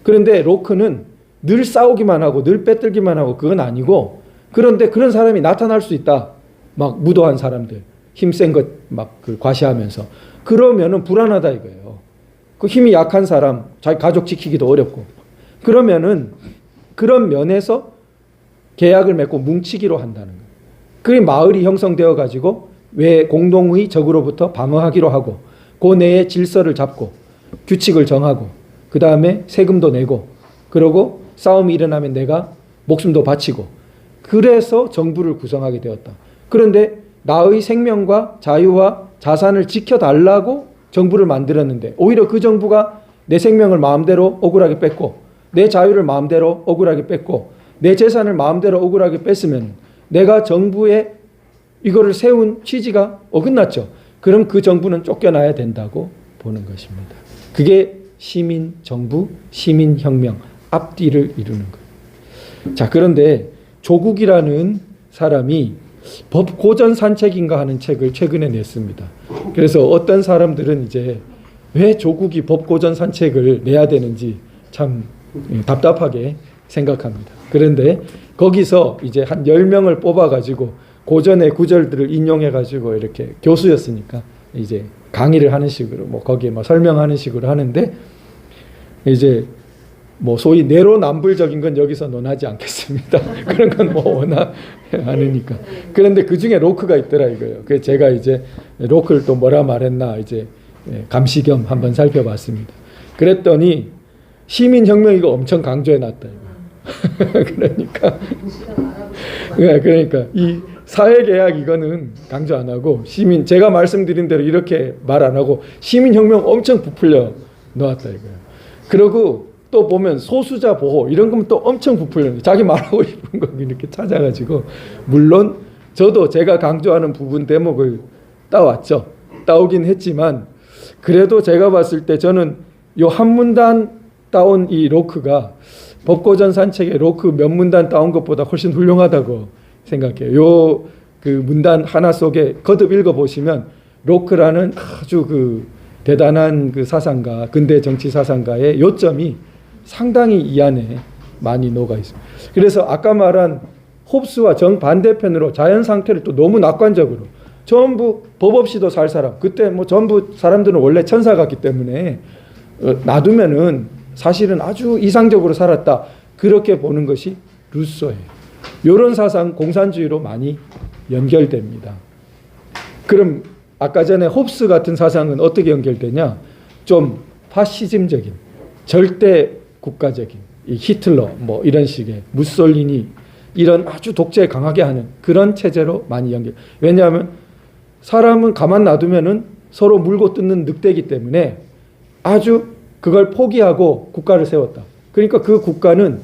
Speaker 1: 그런데 로크는 늘 싸우기만 하고 늘 빼들기만 하고 그건 아니고 그런데 그런 사람이 나타날 수 있다. 막 무도한 사람들, 힘센 것 막 그 과시하면서 그러면은 불안하다 이거예요. 그 힘이 약한 사람, 자기 가족 지키기도 어렵고 그러면은 그런 면에서 계약을 맺고 뭉치기로 한다는 거예요. 그게 마을이 형성되어 가지고 왜 공동의 적으로부터 방어하기로 하고 그 내에 질서를 잡고 규칙을 정하고 그 다음에 세금도 내고 그러고 싸움이 일어나면 내가 목숨도 바치고 그래서 정부를 구성하게 되었다. 그런데 나의 생명과 자유와 자산을 지켜달라고 정부를 만들었는데 오히려 그 정부가 내 생명을 마음대로 억울하게 뺏고 내 자유를 마음대로 억울하게 뺏고 내 재산을 마음대로 억울하게 뺐으면 내가 정부에 이거를 세운 취지가 어긋났죠. 그럼 그 정부는 쫓겨나야 된다고 보는 것입니다. 그게 시민 정부, 시민 혁명, 앞뒤를 이루는 거예요. 자, 그런데 조국이라는 사람이 법 고전 산책인가 하는 책을 최근에 냈습니다. 그래서 어떤 사람들은 이제 왜 조국이 법 고전 산책을 내야 되는지 참 답답하게 생각합니다. 그런데 거기서 이제 한 10명을 뽑아가지고 고전의 구절들을 인용해가지고 이렇게 교수였으니까 이제 강의를 하는 식으로 뭐 거기에 뭐 설명하는 식으로 하는데 이제 뭐 소위 내로남불적인 건 여기서 논하지 않겠습니다. 그런 건 뭐 워낙 아니니까. 그런데 그 중에 로크가 있더라 이거예요. 그래서 제가 이제 로크를 또 뭐라 말했나 이제 감시겸 한번 살펴봤습니다. 그랬더니 시민혁명 이거 엄청 강조해놨다 이거. 그러니까 이 사회계약 이거는 강조 안 하고 시민 제가 말씀드린 대로 이렇게 말 안 하고 시민혁명 엄청 부풀려 놓았다 이거예요. 그리고 또 보면 소수자 보호 이런 거면 또 엄청 부풀려 자기 말하고 싶은 거 이렇게 찾아가지고 물론 저도 제가 강조하는 부분 대목을 따왔죠. 따오긴 했지만 그래도 제가 봤을 때 저는 요 한 문단 따온 이 로크가 법고전 산책에 로크 몇 문단 따온 것보다 훨씬 훌륭하다고 생각해요. 요 그 문단 하나 속에 거듭 읽어보시면 로크라는 아주 그 대단한 그 사상가, 근대 정치 사상가의 요점이 상당히 이 안에 많이 녹아 있습니다. 그래서 아까 말한 홉스와 정반대편으로 자연 상태를 또 너무 낙관적으로 전부 법 없이도 살 사람, 그때 뭐 전부 사람들은 원래 천사 같기 때문에 놔두면은 사실은 아주 이상적으로 살았다. 그렇게 보는 것이 루소예요. 이런 사상 공산주의로 많이 연결됩니다. 그럼 아까 전에 홉스 같은 사상은 어떻게 연결되냐? 좀 파시즘적인, 절대 국가적인, 이 히틀러 뭐 이런 식의 무솔리니 이런 아주 독재 강하게 하는 그런 체제로 많이 연결. 왜냐하면 사람은 가만 놔두면은 서로 물고 뜯는 늑대이기 때문에 아주 그걸 포기하고 국가를 세웠다. 그러니까 그 국가는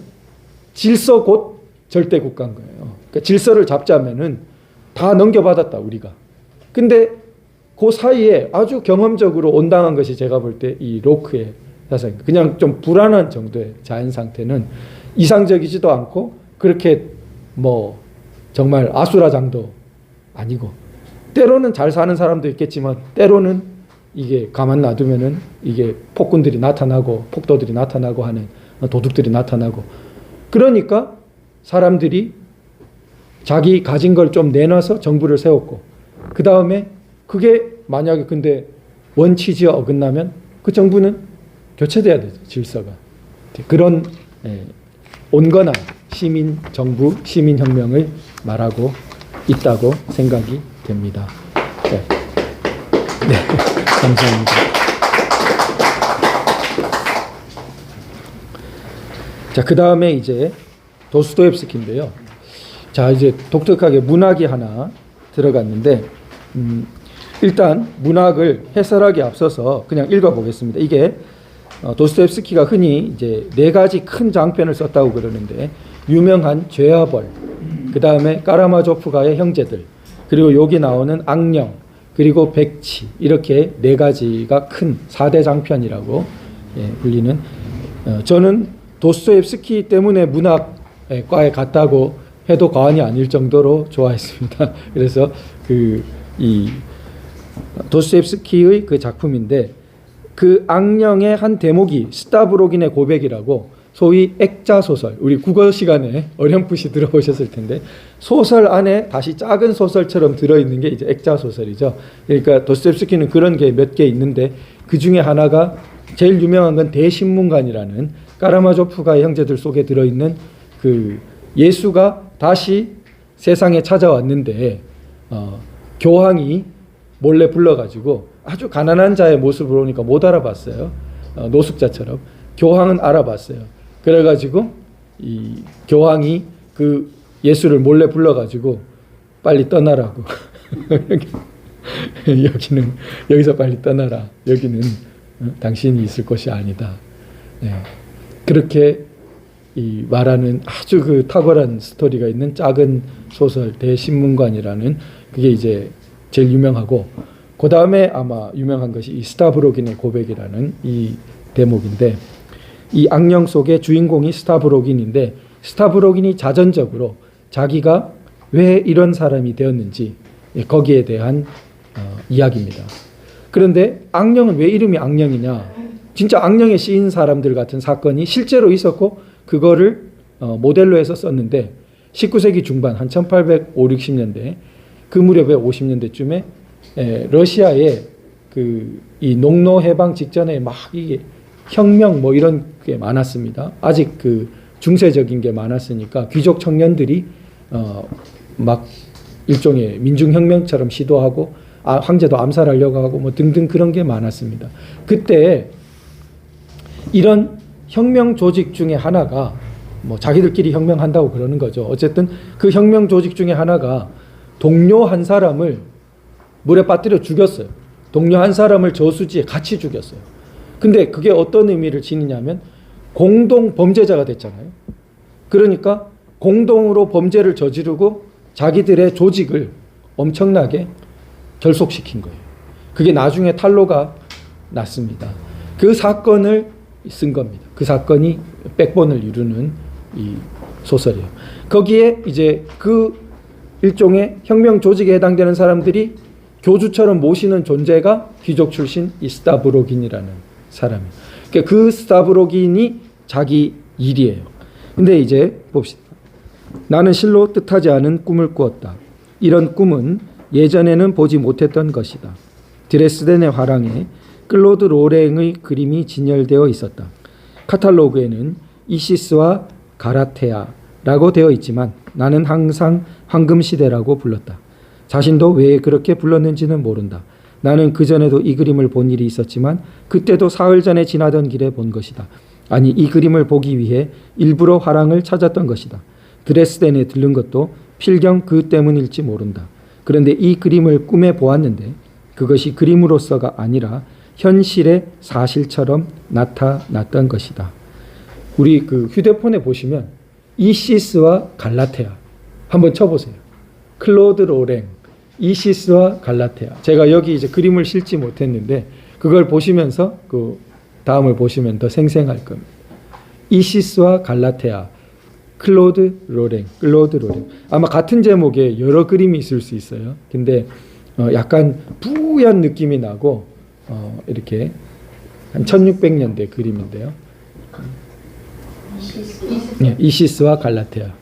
Speaker 1: 질서 곧 절대 국가인 거예요. 그러니까 질서를 잡자면은 다 넘겨받았다 우리가. 근데 그 사이에 아주 경험적으로 온당한 것이 제가 볼 때 이 로크의 사상입니다. 그냥 좀 불안한 정도의 자연 상태는 이상적이지도 않고 그렇게 뭐 정말 아수라장도 아니고, 때로는 잘 사는 사람도 있겠지만 때로는 이게 가만 놔두면은 이게 폭군들이 나타나고 폭도들이 나타나고 하는, 도둑들이 나타나고, 그러니까 사람들이 자기 가진 걸 좀 내놔서 정부를 세웠고, 그 다음에 그게 만약에 근데 원칙이 어긋나면 그 정부는 교체돼야 되죠, 질서가. 그런 온건한 시민 정부, 시민 혁명을 말하고 있다고 생각이 됩니다. 네, 감사합니다. 자, 그 다음에 이제 도스토옙스키인데요. 자, 이제 독특하게 문학이 하나 들어갔는데, 일단 문학을 해설하기 앞서서 그냥 읽어보겠습니다. 이게 도스토옙스키가 흔히 이제 4가지 큰 장편을 썼다고 그러는데, 유명한 죄와 벌, 그 다음에 까라마조프가의 형제들, 그리고 여기 나오는 악령, 그리고 백치, 이렇게 4가지가 큰 4대 장편이라고 불리는, 저는 도스토옙스키 때문에 문학과에 갔다고 해도 과언이 아닐 정도로 좋아했습니다. 그래서 이 도스토옙스키의 그 작품인데, 그 악령의 한 대목이 스타브로긴의 고백이라고, 소위 액자 소설, 우리 국어 시간에 어렴풋이 들어보셨을 텐데, 소설 안에 다시 작은 소설처럼 들어있는 게 이제 액자 소설이죠. 그러니까 도스토옙스키는 그런 게 몇 개 있는데, 그 중에 하나가 제일 유명한 건 대신문관이라는, 까라마조프가의 형제들 속에 들어있는 그 예수가 다시 세상에 찾아왔는데 교황이 몰래 불러가지고 아주 가난한 자의 모습을 보니까 못 알아봤어요. 노숙자처럼. 교황은 알아봤어요. 그래가지고 이 교황이 그 예수를 몰래 불러가지고 빨리 떠나라고. 여기서 빨리 떠나라. 여기는 당신이 있을 곳이 아니다. 네. 그렇게 이 말하는 아주 그 탁월한 스토리가 있는 작은 소설 대신문관이라는, 그게 이제 제일 유명하고, 그 다음에 아마 유명한 것이 이 스타브로긴의 고백이라는 이 대목인데, 이 악령 속의 주인공이 스타브로긴인데, 스타브로긴이 자전적으로 자기가 왜 이런 사람이 되었는지 거기에 대한 이야기입니다. 그런데 악령은 왜 이름이 악령이냐? 진짜 악령에 씌인 사람들 같은 사건이 실제로 있었고, 그거를 모델로 해서 썼는데, 19세기 중반 한 1850, 60년대 그 무렵에 50년대쯤에 러시아의 이 농노 해방 직전에 막 이게 혁명 뭐 이런 게 많았습니다. 아직 그 중세적인 게 많았으니까 귀족 청년들이 막 일종의 민중혁명처럼 시도하고, 황제도 암살하려고 하고 뭐 등등 그런 게 많았습니다. 그때 이런 혁명 조직 중에 하나가, 뭐 자기들끼리 혁명한다고 그러는 거죠. 어쨌든 그 혁명 조직 중에 하나가 동료 한 사람을 물에 빠뜨려 죽였어요. 동료 한 사람을 저수지에 같이 죽였어요. 근데 그게 어떤 의미를 지니냐면 공동 범죄자가 됐잖아요. 그러니까 공동으로 범죄를 저지르고 자기들의 조직을 엄청나게 결속시킨 거예요. 그게 나중에 탄로가 났습니다. 그 사건을 쓴 겁니다. 그 사건이 백본을 이루는 이 소설이에요. 거기에 이제 그 일종의 혁명 조직에 해당되는 사람들이 교주처럼 모시는 존재가 귀족 출신 이 스타브로긴이라는 사람이에요. 그러니까 그 스타브로긴이 자기 일이에요. 근데 이제 봅시다. 나는 실로 뜻하지 않은 꿈을 꾸었다. 이런 꿈은 예전에는 보지 못했던 것이다. 드레스덴의 화랑에 클로드 로랭의 그림이 진열되어 있었다. 카탈로그에는 이시스와 가라테아라고 되어 있지만 나는 항상 황금시대라고 불렀다. 자신도 왜 그렇게 불렀는지는 모른다. 나는 그전에도 이 그림을 본 일이 있었지만 그때도 사흘 전에 지나던 길에 본 것이다. 아니, 이 그림을 보기 위해 일부러 화랑을 찾았던 것이다. 드레스덴에 들른 것도 필경 그 때문일지 모른다. 그런데 이 그림을 꿈에 보았는데 그것이 그림으로서가 아니라 현실의 사실처럼 나타났던 것이다. 우리 그 휴대폰에 보시면 이시스와 갈라테아 한번 쳐보세요. 클로드 로랭, 이시스와 갈라테아. 제가 여기 이제 그림을 실지 못했는데 그걸 보시면서 그 다음을 보시면 더 생생할 겁니다. 이시스와 갈라테아. 클로드 로랭. 아마 같은 제목에 여러 그림이 있을 수 있어요. 근데 약간 뿌연 느낌이 나고 이렇게 한 1600년대 그림인데요. 네, 이시스와 갈라테아.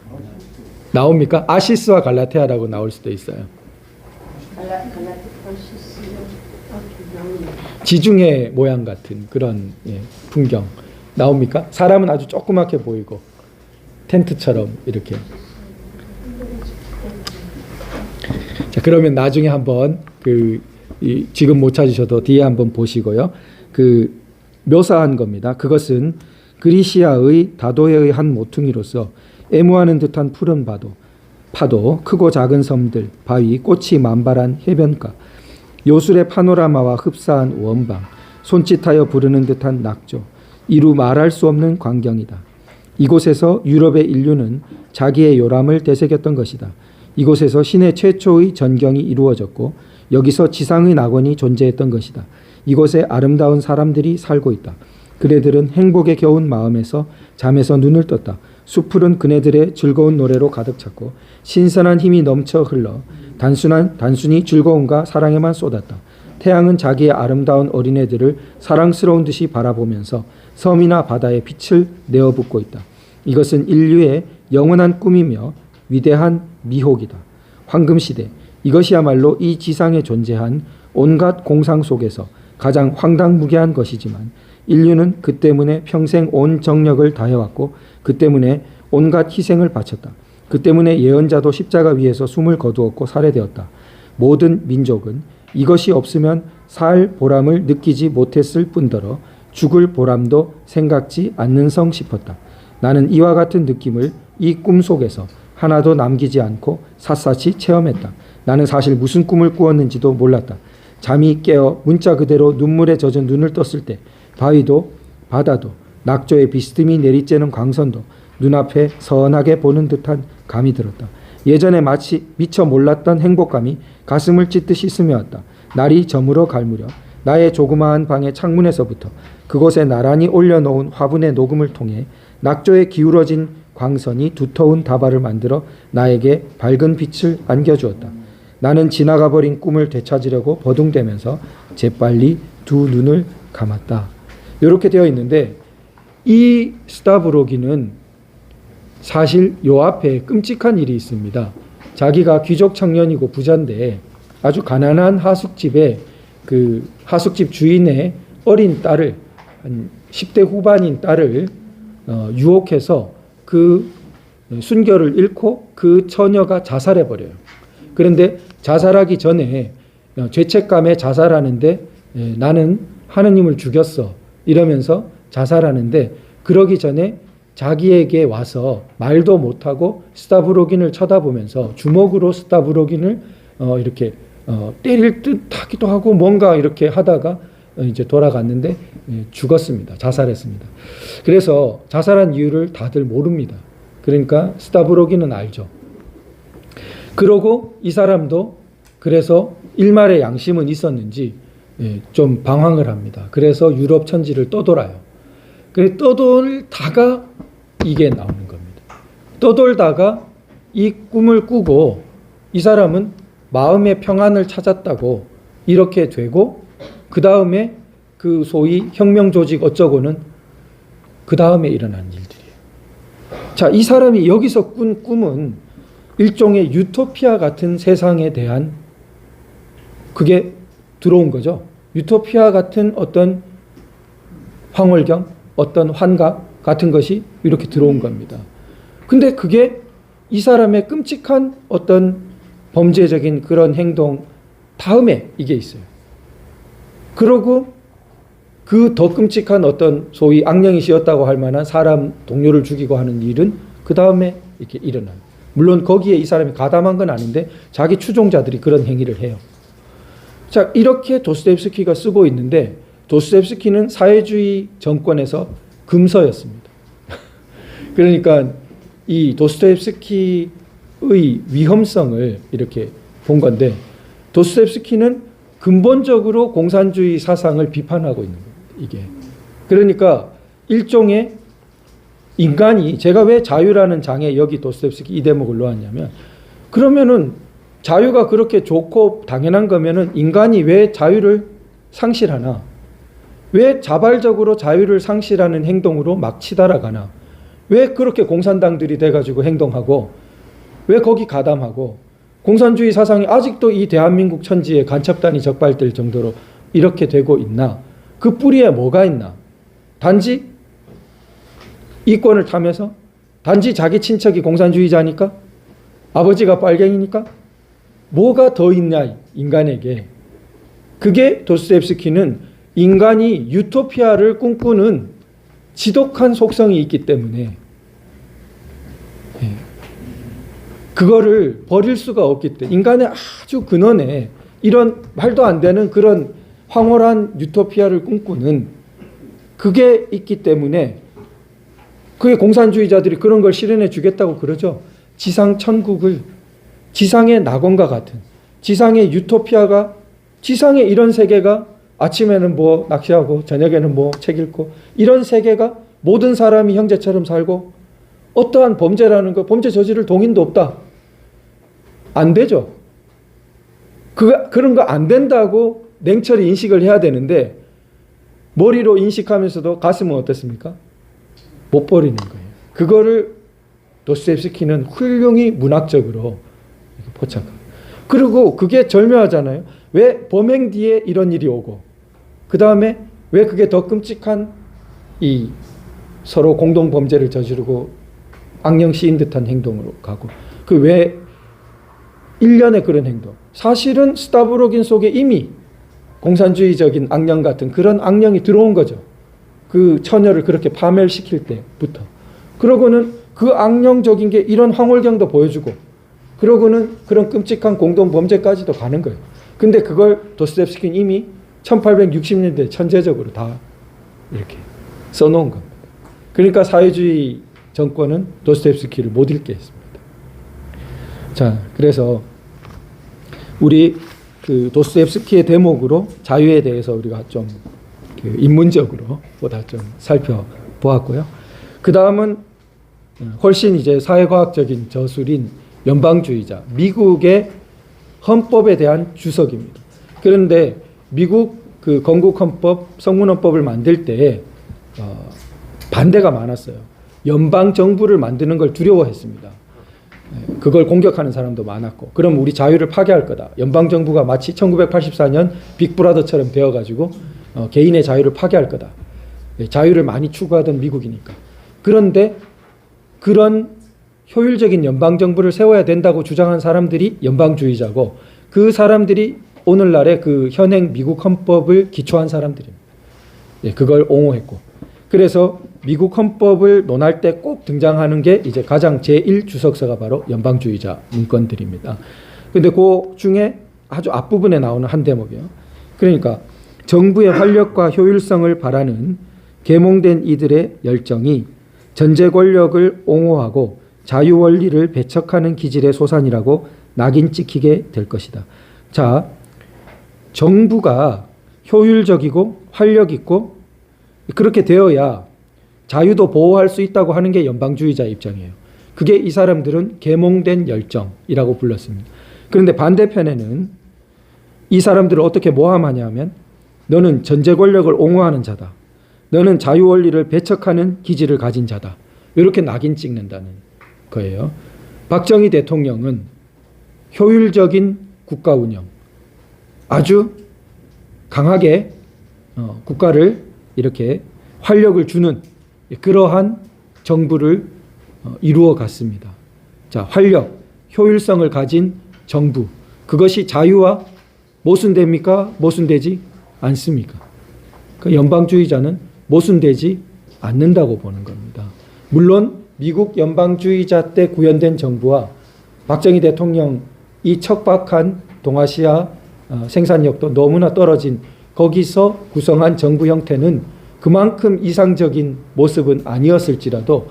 Speaker 1: 나옵니까? 아시스와 갈라테아라고 나올 수도 있어요. 지중해 모양 같은 그런 풍경 나옵니까? 사람은 아주 조그맣게 보이고 텐트처럼 이렇게. 자, 그러면 나중에 한번 지금 못 찾으셔도 뒤에 한번 보시고요. 묘사한 겁니다. 그것은 그리시아의 다도해의 한 모퉁이로서 애무하는 듯한 푸른 파도, 크고 작은 섬들, 바위, 꽃이 만발한 해변가, 요술의 파노라마와 흡사한 원방, 손짓하여 부르는 듯한 낙조, 이루 말할 수 없는 광경이다. 이곳에서 유럽의 인류는 자기의 요람을 되새겼던 것이다. 이곳에서 신의 최초의 전경이 이루어졌고 여기서 지상의 낙원이 존재했던 것이다. 이곳에 아름다운 사람들이 살고 있다. 그네들은 행복에 겨운 마음에서 잠에서 눈을 떴다. 숲풀은 그네들의 즐거운 노래로 가득 찼고 신선한 힘이 넘쳐 흘러 단순히 즐거움과 사랑에만 쏟았다. 태양은 자기의 아름다운 어린애들을 사랑스러운 듯이 바라보면서 섬이나 바다에 빛을 내어붓고 있다. 이것은 인류의 영원한 꿈이며 위대한 미혹이다. 황금시대, 이것이야말로 이 지상에 존재한 온갖 공상 속에서 가장 황당무계한 것이지만 인류는 그 때문에 평생 온 정력을 다해왔고 그 때문에 온갖 희생을 바쳤다. 그 때문에 예언자도 십자가 위에서 숨을 거두었고 살해되었다. 모든 민족은 이것이 없으면 살 보람을 느끼지 못했을 뿐더러 죽을 보람도 생각지 않는성 싶었다. 나는 이와 같은 느낌을 이 꿈 속에서 하나도 남기지 않고 샅샅이 체험했다. 나는 사실 무슨 꿈을 꾸었는지도 몰랐다. 잠이 깨어 문자 그대로 눈물에 젖은 눈을 떴을 때 바위도 바다도 낙조의 비스듬히 내리쬐는 광선도 눈앞에 선하게 보는 듯한 감이 들었다. 예전에 마치 미처 몰랐던 행복감이 가슴을 찢듯이 스며왔다. 날이 저물어 갈 무렵 나의 조그마한 방의 창문에서부터 그곳에 나란히 올려놓은 화분의 녹음을 통해 낙조에 기울어진 광선이 두터운 다발을 만들어 나에게 밝은 빛을 안겨주었다. 나는 지나가버린 꿈을 되찾으려고 버둥대면서 재빨리 두 눈을 감았다. 이렇게 되어 있는데 이 스타브로기는 사실 요 앞에 끔찍한 일이 있습니다. 자기가 귀족 청년이고 부자인데 아주 가난한 하숙집에 그 하숙집 주인의 어린 딸을 한 10대 후반인 딸을 유혹해서 그 순결을 잃고 그 처녀가 자살해 버려요. 그런데 자살하기 전에 죄책감에 자살하는데 나는 하느님을 죽였어 이러면서 자살하는데 그러기 전에 자기에게 와서 말도 못하고 스타브로긴을 쳐다보면서 주먹으로 스타브로긴을 이렇게 때릴 듯 하기도 하고 뭔가 이렇게 하다가 이제 돌아갔는데 죽었습니다. 자살했습니다. 그래서 자살한 이유를 다들 모릅니다. 그러니까 스타브로긴은 알죠. 그러고 이 사람도 그래서 일말의 양심은 있었는지 좀 방황을 합니다. 그래서 유럽 천지를 떠돌아요. 그래 떠돌다가 이게 나오는 겁니다. 떠돌다가 이 꿈을 꾸고 이 사람은 마음의 평안을 찾았다고 이렇게 되고 그 다음에 그 소위 혁명 조직 어쩌고는 그 다음에 일어난 일들이에요. 자, 이 사람이 여기서 꾼 꿈은 일종의 유토피아 같은 세상에 대한 그게 들어온 거죠. 유토피아 같은 어떤 황홀경, 어떤 환각 같은 것이 이렇게 들어온 겁니다. 근데 그게 이 사람의 끔찍한 어떤 범죄적인 그런 행동 다음에 이게 있어요. 그러고 그 더 끔찍한 어떤 소위 악령이시였다고 할 만한 사람 동료를 죽이고 하는 일은 그 다음에 이렇게 일어나요. 물론 거기에 이 사람이 가담한 건 아닌데 자기 추종자들이 그런 행위를 해요. 자, 이렇게 도스토옙스키가 쓰고 있는데 도스토옙스키는 사회주의 정권에서 금서였습니다. 그러니까 이 도스토옙스키의 위험성을 이렇게 본 건데 도스토옙스키는 근본적으로 공산주의 사상을 비판하고 있는 거예요. 이게 그러니까 일종의 인간이 제가 왜 자유라는 장에 여기 도스토옙스키 이 대목을 놓았냐면 그러면은 자유가 그렇게 좋고 당연한 거면은 인간이 왜 자유를 상실하나? 왜 자발적으로 자유를 상실하는 행동으로 막 치달아가나? 왜 그렇게 공산당들이 돼가지고 행동하고 왜 거기 가담하고 공산주의 사상이 아직도 이 대한민국 천지에 간첩단이 적발될 정도로 이렇게 되고 있나? 그 뿌리에 뭐가 있나? 단지 이권을 타면서? 단지 자기 친척이 공산주의자니까? 아버지가 빨갱이니까? 뭐가 더 있냐 인간에게. 그게 도스토옙스키는 인간이 유토피아를 꿈꾸는 지독한 속성이 있기 때문에 그거를 버릴 수가 없기 때문에 인간의 아주 근원에 이런 말도 안 되는 그런 황홀한 유토피아를 꿈꾸는 그게 있기 때문에 그게 공산주의자들이 그런 걸 실현해 주겠다고 그러죠. 지상 천국을 지상의 낙원과 같은 지상의 유토피아가 지상의 이런 세계가 아침에는 뭐 낚시하고 저녁에는 뭐 책 읽고 이런 세계가 모든 사람이 형제처럼 살고 어떠한 범죄라는 거 범죄 저지를 동인도 없다. 안 되죠. 그런 거 안 된다고 냉철히 인식을 해야 되는데 머리로 인식하면서도 가슴은 어떻습니까? 못 버리는 거예요. 그거를 도스토옙스키는 훌륭히 문학적으로 포착합니다. 그리고 그게 절묘하잖아요. 왜 범행 뒤에 이런 일이 오고 그 다음에 왜 그게 더 끔찍한 이 서로 공동 범죄를 저지르고 악령 씌인 듯한 행동으로 가고 그 왜 일련의 그런 행동 사실은 스타브로긴 속에 이미 공산주의적인 악령 같은 그런 악령이 들어온 거죠. 그 처녀를 그렇게 파멸시킬 때부터. 그러고는 그 악령적인 게 이런 황홀경도 보여주고 그러고는 그런 끔찍한 공동범죄까지도 가는 거예요. 근데 그걸 도스토옙스키는 이미 1860년대 천재적으로 다 이렇게 써놓은 겁니다. 그러니까 사회주의 정권은 도스토옙스키를 못 읽게 했습니다. 자, 그래서 우리 그 도스토옙스키의 대목으로 자유에 대해서 우리가 좀 그 인문적으로 보다 좀 살펴보았고요. 그 다음은 훨씬 이제 사회과학적인 저술인 연방주의자, 미국의 헌법에 대한 주석입니다. 그런데 미국 그 건국헌법, 성문헌법을 만들 때 반대가 많았어요. 연방정부를 만드는 걸 두려워했습니다. 그걸 공격하는 사람도 많았고 그럼 우리 자유를 파괴할 거다. 연방정부가 마치 1984년 빅브라더처럼 되어가지고 개인의 자유를 파괴할 거다. 자유를 많이 추구하던 미국이니까. 그런데 그런 효율적인 연방정부를 세워야 된다고 주장한 사람들이 연방주의자고 그 사람들이 오늘날의 그 현행 미국 헌법을 기초한 사람들입니다. 그걸 옹호했고 그래서 미국 헌법을 논할 때 꼭 등장하는 게 이제 가장 제1주석서가 바로 연방주의자 문건들입니다. 근데 그 중에 아주 앞부분에 나오는 한 대목이에요. 그러니까 정부의 활력과 효율성을 바라는 계몽된 이들의 열정이 전제 권력을 옹호하고 자유 원리를 배척하는 기질의 소산이라고 낙인 찍히게 될 것이다. 자, 정부가 효율적이고 활력 있고 그렇게 되어야 자유도 보호할 수 있다고 하는 게 연방주의자의 입장이에요. 그게 이 사람들은 계몽된 열정이라고 불렀습니다. 그런데 반대편에는 이 사람들을 어떻게 모함하냐면 너는 전제 권력을 옹호하는 자다. 너는 자유 원리를 배척하는 기질을 가진 자다. 이렇게 낙인 찍는다는 거예요. 박정희 대통령은 효율적인 국가 운영, 아주 강하게 국가를 이렇게 활력을 주는 그러한 정부를 이루어 갔습니다. 자, 활력, 효율성을 가진 정부. 그것이 자유와 모순됩니까? 모순되지 않습니까? 그 연방주의자는 모순되지 않는다고 보는 겁니다. 물론 미국 연방주의자 때 구현된 정부와 박정희 대통령 이 척박한 동아시아 생산력도 너무나 떨어진 거기서 구성한 정부 형태는 그만큼 이상적인 모습은 아니었을지라도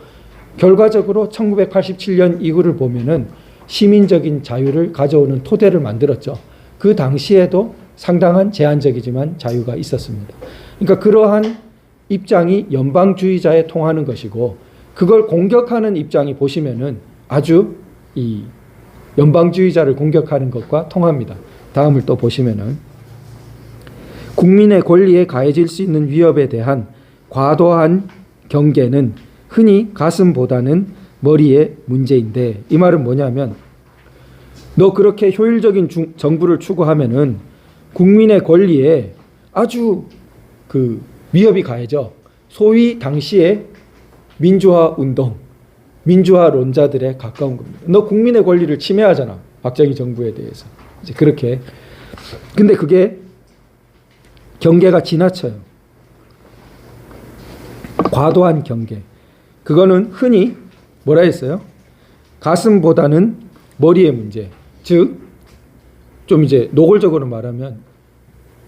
Speaker 1: 결과적으로 1987년 이후를 보면은 시민적인 자유를 가져오는 토대를 만들었죠. 그 당시에도 상당한 제한적이지만 자유가 있었습니다. 그러니까 그러한 입장이 연방주의자에 통하는 것이고 그걸 공격하는 입장이 보시면은 아주 이 연방주의자를 공격하는 것과 통합니다. 다음을 또 보시면은 국민의 권리에 가해질 수 있는 위협에 대한 과도한 경계는 흔히 가슴보다는 머리의 문제인데, 이 말은 뭐냐면 너 그렇게 효율적인 정부를 추구하면은 국민의 권리에 아주 그 위협이 가해져. 소위 당시의 민주화 운동, 민주화론자들에 가까운 겁니다. 너 국민의 권리를 침해하잖아, 박정희 정부에 대해서. 이제 그렇게. 근데 그게 경계가 지나쳐요. 과도한 경계. 그거는 흔히 뭐라 했어요? 가슴보다는 머리의 문제. 즉, 좀 이제 노골적으로 말하면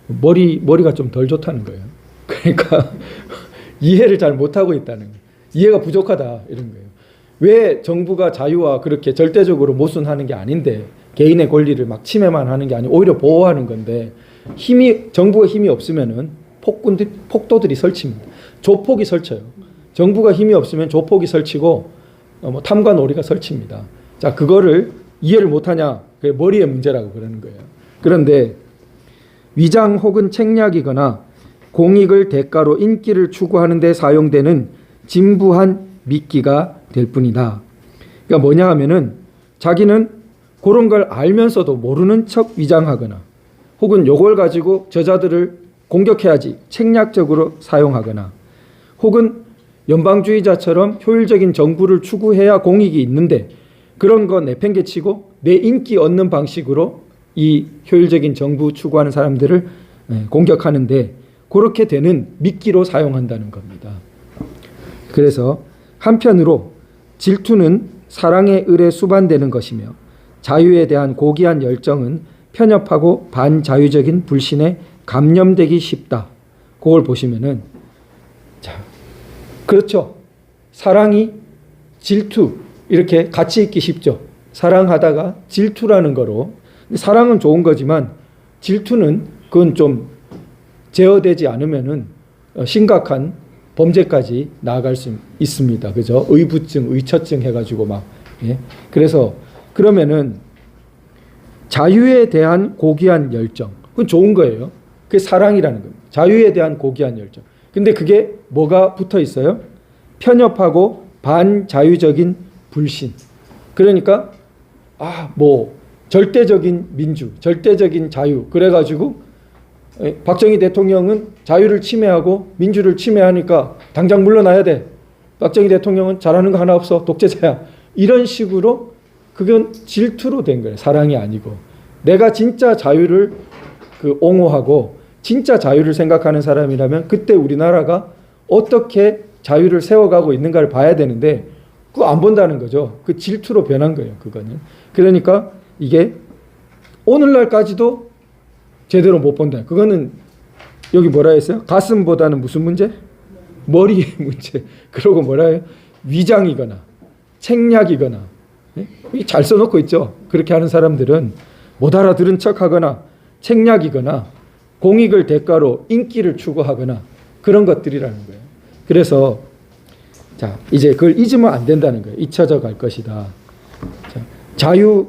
Speaker 1: 머리가 좀 덜 좋다는 거예요. 그러니까 이해를 잘 못하고 있다는 거예요. 이해가 부족하다 이런 거예요. 왜 정부가 자유와 그렇게 절대적으로 모순하는 게 아닌데, 개인의 권리를 막 침해만 하는 게 아니고 오히려 보호하는 건데, 정부가 힘이 없으면은 폭도들이 설칩니다. 조폭이 설쳐요. 정부가 힘이 없으면 조폭이 설치고 탐관 오리가 설칩니다. 자, 그거를 이해를 못하냐? 그게 머리의 문제라고 그러는 거예요. 그런데 위장 혹은 책략이거나 공익을 대가로 인기를 추구하는 데 사용되는 진부한 미끼가 될 뿐이다. 그러니까 뭐냐 하면은 자기는 그런 걸 알면서도 모르는 척 위장하거나, 혹은 요걸 가지고 저자들을 공격해야지 책략적으로 사용하거나, 혹은 연방주의자처럼 효율적인 정부를 추구해야 공익이 있는데 그런 거 내팽개치고 내 인기 얻는 방식으로 이 효율적인 정부 추구하는 사람들을 공격하는데, 그렇게 되는 미끼로 사용한다는 겁니다. 그래서 한편으로 질투는 사랑의 을에 수반되는 것이며 자유에 대한 고귀한 열정은 편협하고 반자유적인 불신에 감염되기 쉽다. 그걸 보시면은, 자, 그렇죠. 사랑이 질투 이렇게 같이 있기 쉽죠. 사랑하다가 질투라는 거로. 사랑은 좋은 거지만 질투는 그건 좀 제어되지 않으면은 심각한 범죄까지 나아갈 수 있습니다. 그죠? 의부증, 의처증 해가지고 막. 예? 그래서 그러면은 자유에 대한 고귀한 열정, 그건 좋은 거예요. 그게 사랑이라는 겁니다. 자유에 대한 고귀한 열정. 근데 그게 뭐가 붙어 있어요? 편협하고 반자유적인 불신. 그러니까 절대적인 민주, 절대적인 자유. 그래가지고 박정희 대통령은 자유를 침해하고 민주를 침해하니까 당장 물러나야 돼. 박정희 대통령은 잘하는 거 하나 없어. 독재자야. 이런 식으로 그건 질투로 된 거예요. 사랑이 아니고. 내가 진짜 자유를 옹호하고 진짜 자유를 생각하는 사람이라면 그때 우리나라가 어떻게 자유를 세워가고 있는가를 봐야 되는데 그거 안 본다는 거죠. 그 질투로 변한 거예요. 그거는. 그러니까 이게 오늘날까지도 제대로 못 본다. 그거는 여기 뭐라 했어요? 가슴보다는 무슨 문제? 머리의 문제. 그러고 뭐라 해요? 위장이거나 책략이거나. 잘 써놓고 있죠. 그렇게 하는 사람들은 못 알아들은 척하거나 책략이거나 공익을 대가로 인기를 추구하거나 그런 것들이라는 거예요. 그래서 자, 이제 그걸 잊으면 안 된다는 거예요. 잊혀져 갈 것이다. 자, 자유,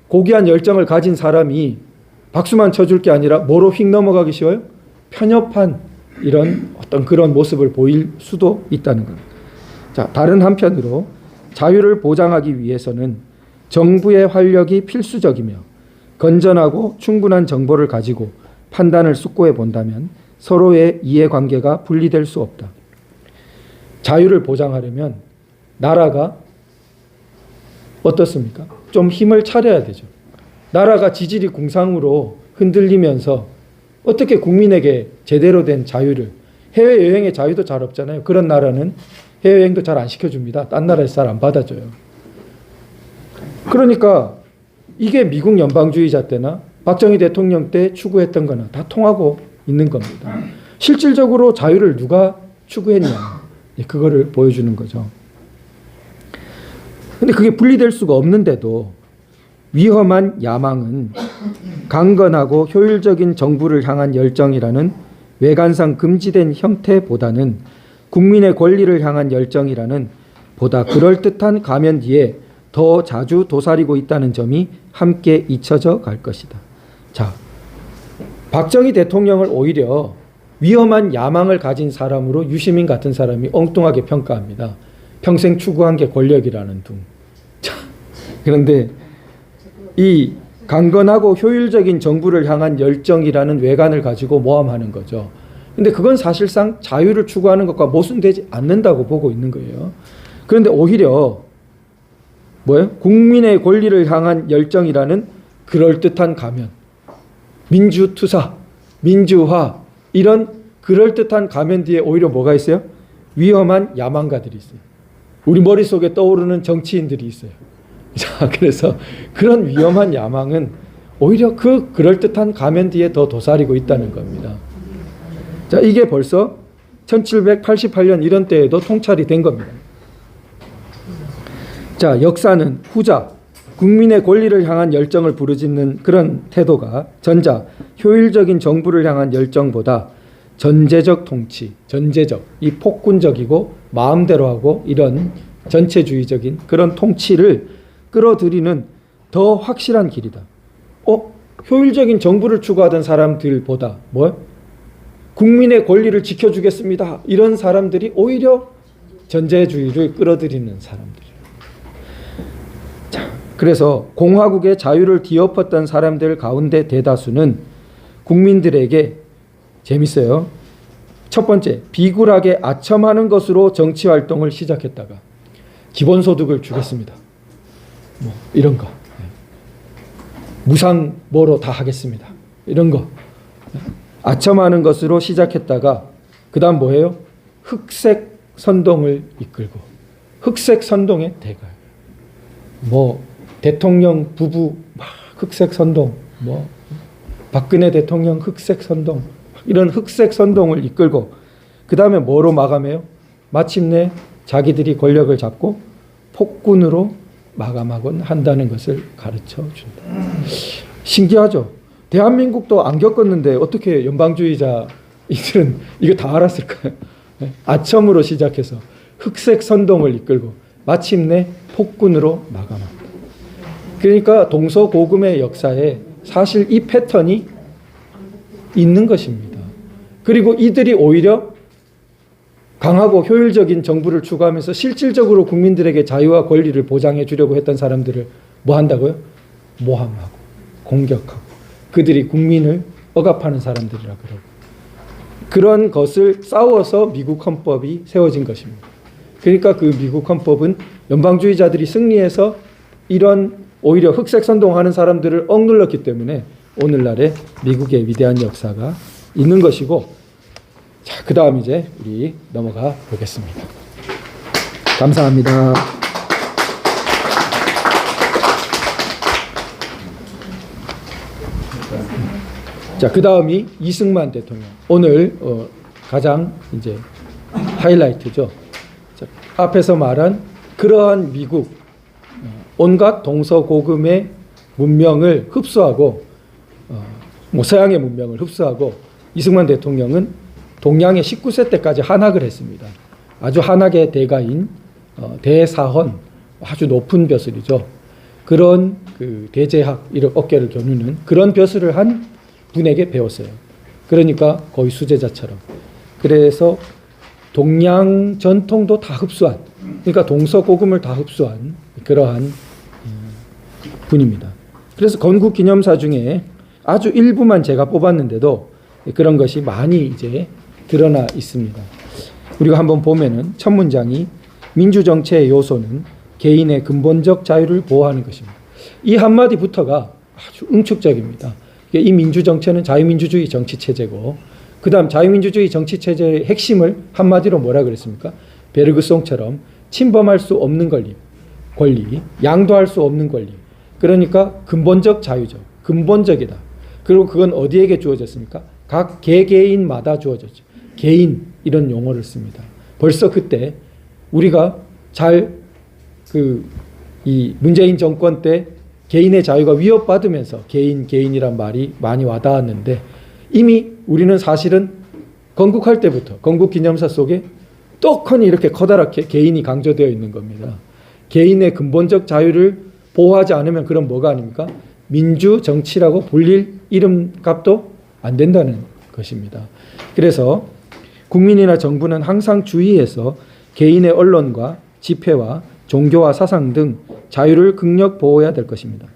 Speaker 1: 고귀한 열정을 가진 사람이 박수만 쳐줄 게 아니라 뭐로 휙 넘어가기 쉬워요? 편협한 이런 어떤 그런 모습을 보일 수도 있다는 겁니다. 자, 다른 한편으로 자유를 보장하기 위해서는 정부의 활력이 필수적이며 건전하고 충분한 정보를 가지고 판단을 숙고해 본다면 서로의 이해관계가 분리될 수 없다. 자유를 보장하려면 나라가 어떻습니까? 좀 힘을 차려야 되죠. 나라가 지질이 궁상으로 흔들리면서 어떻게 국민에게 제대로 된 자유를, 해외여행의 자유도 잘 없잖아요. 그런 나라는 해외여행도 잘 안 시켜줍니다. 딴 나라에서 잘 안 받아줘요. 그러니까 이게 미국 연방주의자 때나 박정희 대통령 때 추구했던 거나 다 통하고 있는 겁니다. 실질적으로 자유를 누가 추구했냐, 그거를 보여주는 거죠. 근데 그게 분리될 수가 없는데도 위험한 야망은 강건하고 효율적인 정부를 향한 열정이라는 외관상 금지된 형태보다는 국민의 권리를 향한 열정이라는 보다 그럴듯한 가면 뒤에 더 자주 도사리고 있다는 점이 함께 잊혀져 갈 것이다. 자, 박정희 대통령을 오히려 위험한 야망을 가진 사람으로 유시민 같은 사람이 엉뚱하게 평가합니다. 평생 추구한 게 권력이라는 둥. 자, 그런데 이 강건하고 효율적인 정부를 향한 열정이라는 외관을 가지고 모함하는 거죠. 근데 그건 사실상 자유를 추구하는 것과 모순되지 않는다고 보고 있는 거예요. 그런데 오히려 뭐예요? 국민의 권리를 향한 열정이라는 그럴듯한 가면, 민주투사, 민주화, 이런 그럴듯한 가면 뒤에 오히려 뭐가 있어요? 위험한 야망가들이 있어요. 우리 머릿속에 떠오르는 정치인들이 있어요. 자, 그래서 그런 위험한 야망은 오히려 그 그럴듯한 가면 뒤에 더 도사리고 있다는 겁니다. 자, 이게 벌써 1788년 이런 때에도 통찰이 된 겁니다. 자, 역사는 후자, 국민의 권리를 향한 열정을 부르짖는 그런 태도가 전자, 효율적인 정부를 향한 열정보다 전제적 통치, 전제적, 이 폭군적이고 마음대로 하고 이런 전체주의적인 그런 통치를 끌어들이는 더 확실한 길이다. 효율적인 정부를 추구하던 사람들보다 국민의 권리를 지켜주겠습니다. 이런 사람들이 오히려 전제주의를 끌어들이는 사람들이에요. 자, 그래서 공화국의 자유를 뒤엎었던 사람들 가운데 대다수는 국민들에게 재밌어요. 첫 번째, 비굴하게 아첨하는 것으로 정치활동을 시작했다가 기본소득을 주겠습니다. 이런 거. 무상 뭐로 다 하겠습니다. 이런 거. 아첨하는 것으로 시작했다가 그 다음 뭐예요? 흑색 선동을 이끌고 흑색 선동의 대가. 대통령 부부 막 흑색 선동, 박근혜 대통령 흑색 선동, 이런 흑색 선동을 이끌고 그 다음에 뭐로 마감해요? 마침내 자기들이 권력을 잡고 폭군으로 마감하곤 한다는 것을 가르쳐 준다. 신기하죠? 대한민국도 안 겪었는데 어떻게 연방주의자 이들은 이거 다 알았을까요? 아첨으로 시작해서 흑색 선동을 이끌고 마침내 폭군으로 마감합니다. 그러니까 동서고금의 역사에 사실 이 패턴이 있는 것입니다. 그리고 이들이 오히려 강하고 효율적인 정부를 추구하면서 실질적으로 국민들에게 자유와 권리를 보장해 주려고 했던 사람들을 뭐 한다고요? 모함하고 공격하고 그들이 국민을 억압하는 사람들이라 그러고 그런 것을 싸워서 미국 헌법이 세워진 것입니다. 그러니까 그 미국 헌법은 연방주의자들이 승리해서 이런 오히려 흑색 선동하는 사람들을 억눌렀기 때문에 오늘날의 미국의 위대한 역사가 있는 것이고, 자, 그 다음 이제 우리 넘어가 보겠습니다. 감사합니다. 자, 그 다음이 이승만 대통령. 오늘 가장 이제 하이라이트죠. 자, 앞에서 말한 그러한 미국 온갖 동서고금의 문명을 흡수하고 서양의 문명을 흡수하고 이승만 대통령은 동양의 19세 때까지 한학을 했습니다. 아주 한학의 대가인 대사헌, 아주 높은 벼슬이죠. 그런 그 대제학 이런 어깨를 겨누는 그런 벼슬을 한 분에게 배웠어요. 그러니까 거의 수제자처럼. 그래서 동양 전통도 다 흡수한, 그러니까 동서고금을 다 흡수한 그러한 분입니다. 그래서 건국기념사 중에 아주 일부만 제가 뽑았는데도 그런 것이 많이 이제 드러나 있습니다. 우리가 한번 보면은 첫 문장이 민주정체의 요소는 개인의 근본적 자유를 보호하는 것입니다. 이 한마디부터가 아주 응축적입니다. 이 민주정체는 자유민주주의 정치체제고, 그 다음 자유민주주의 정치체제의 핵심을 한마디로 뭐라 그랬습니까? 베르그송처럼 침범할 수 없는 권리, 양도할 수 없는 권리. 그러니까 근본적 자유죠. 근본적이다. 그리고 그건 어디에게 주어졌습니까? 각 개개인마다 주어졌죠. 개인, 이런 용어를 씁니다. 벌써 그때 우리가 이 문재인 정권 때 개인의 자유가 위협받으면서 개인이란 말이 많이 와닿았는데, 이미 우리는 사실은 건국할 때부터 건국기념사 속에 떡하니 이렇게 커다랗게 개인이 강조되어 있는 겁니다. 개인의 근본적 자유를 보호하지 않으면 그럼 뭐가 아닙니까? 민주 정치라고 불릴 이름값도 안 된다는 것입니다. 그래서 국민이나 정부는 항상 주의해서 개인의 언론과 집회와 종교와 사상 등 자유를 극력 보호해야 될 것입니다.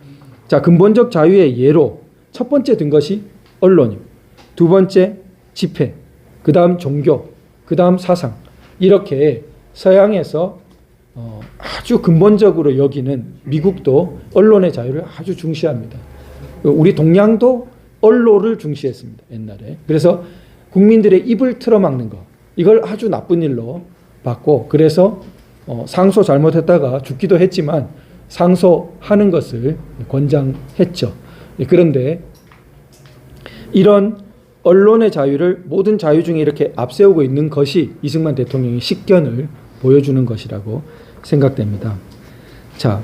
Speaker 1: 자, 근본적 자유의 예로 첫 번째 든 것이 언론이고, 두 번째 집회, 그 다음 종교, 그 다음 사상, 이렇게 서양에서 아주 근본적으로 여기는 미국도 언론의 자유를 아주 중시합니다. 우리 동양도 언론을 중시했습니다, 옛날에. 그래서 국민들의 입을 틀어막는 것, 이걸 아주 나쁜 일로 봤고, 그래서 상소 잘못했다가 죽기도 했지만 상소하는 것을 권장했죠. 그런데 이런 언론의 자유를 모든 자유 중에 이렇게 앞세우고 있는 것이 이승만 대통령의 식견을 보여주는 것이라고 생각됩니다. 자,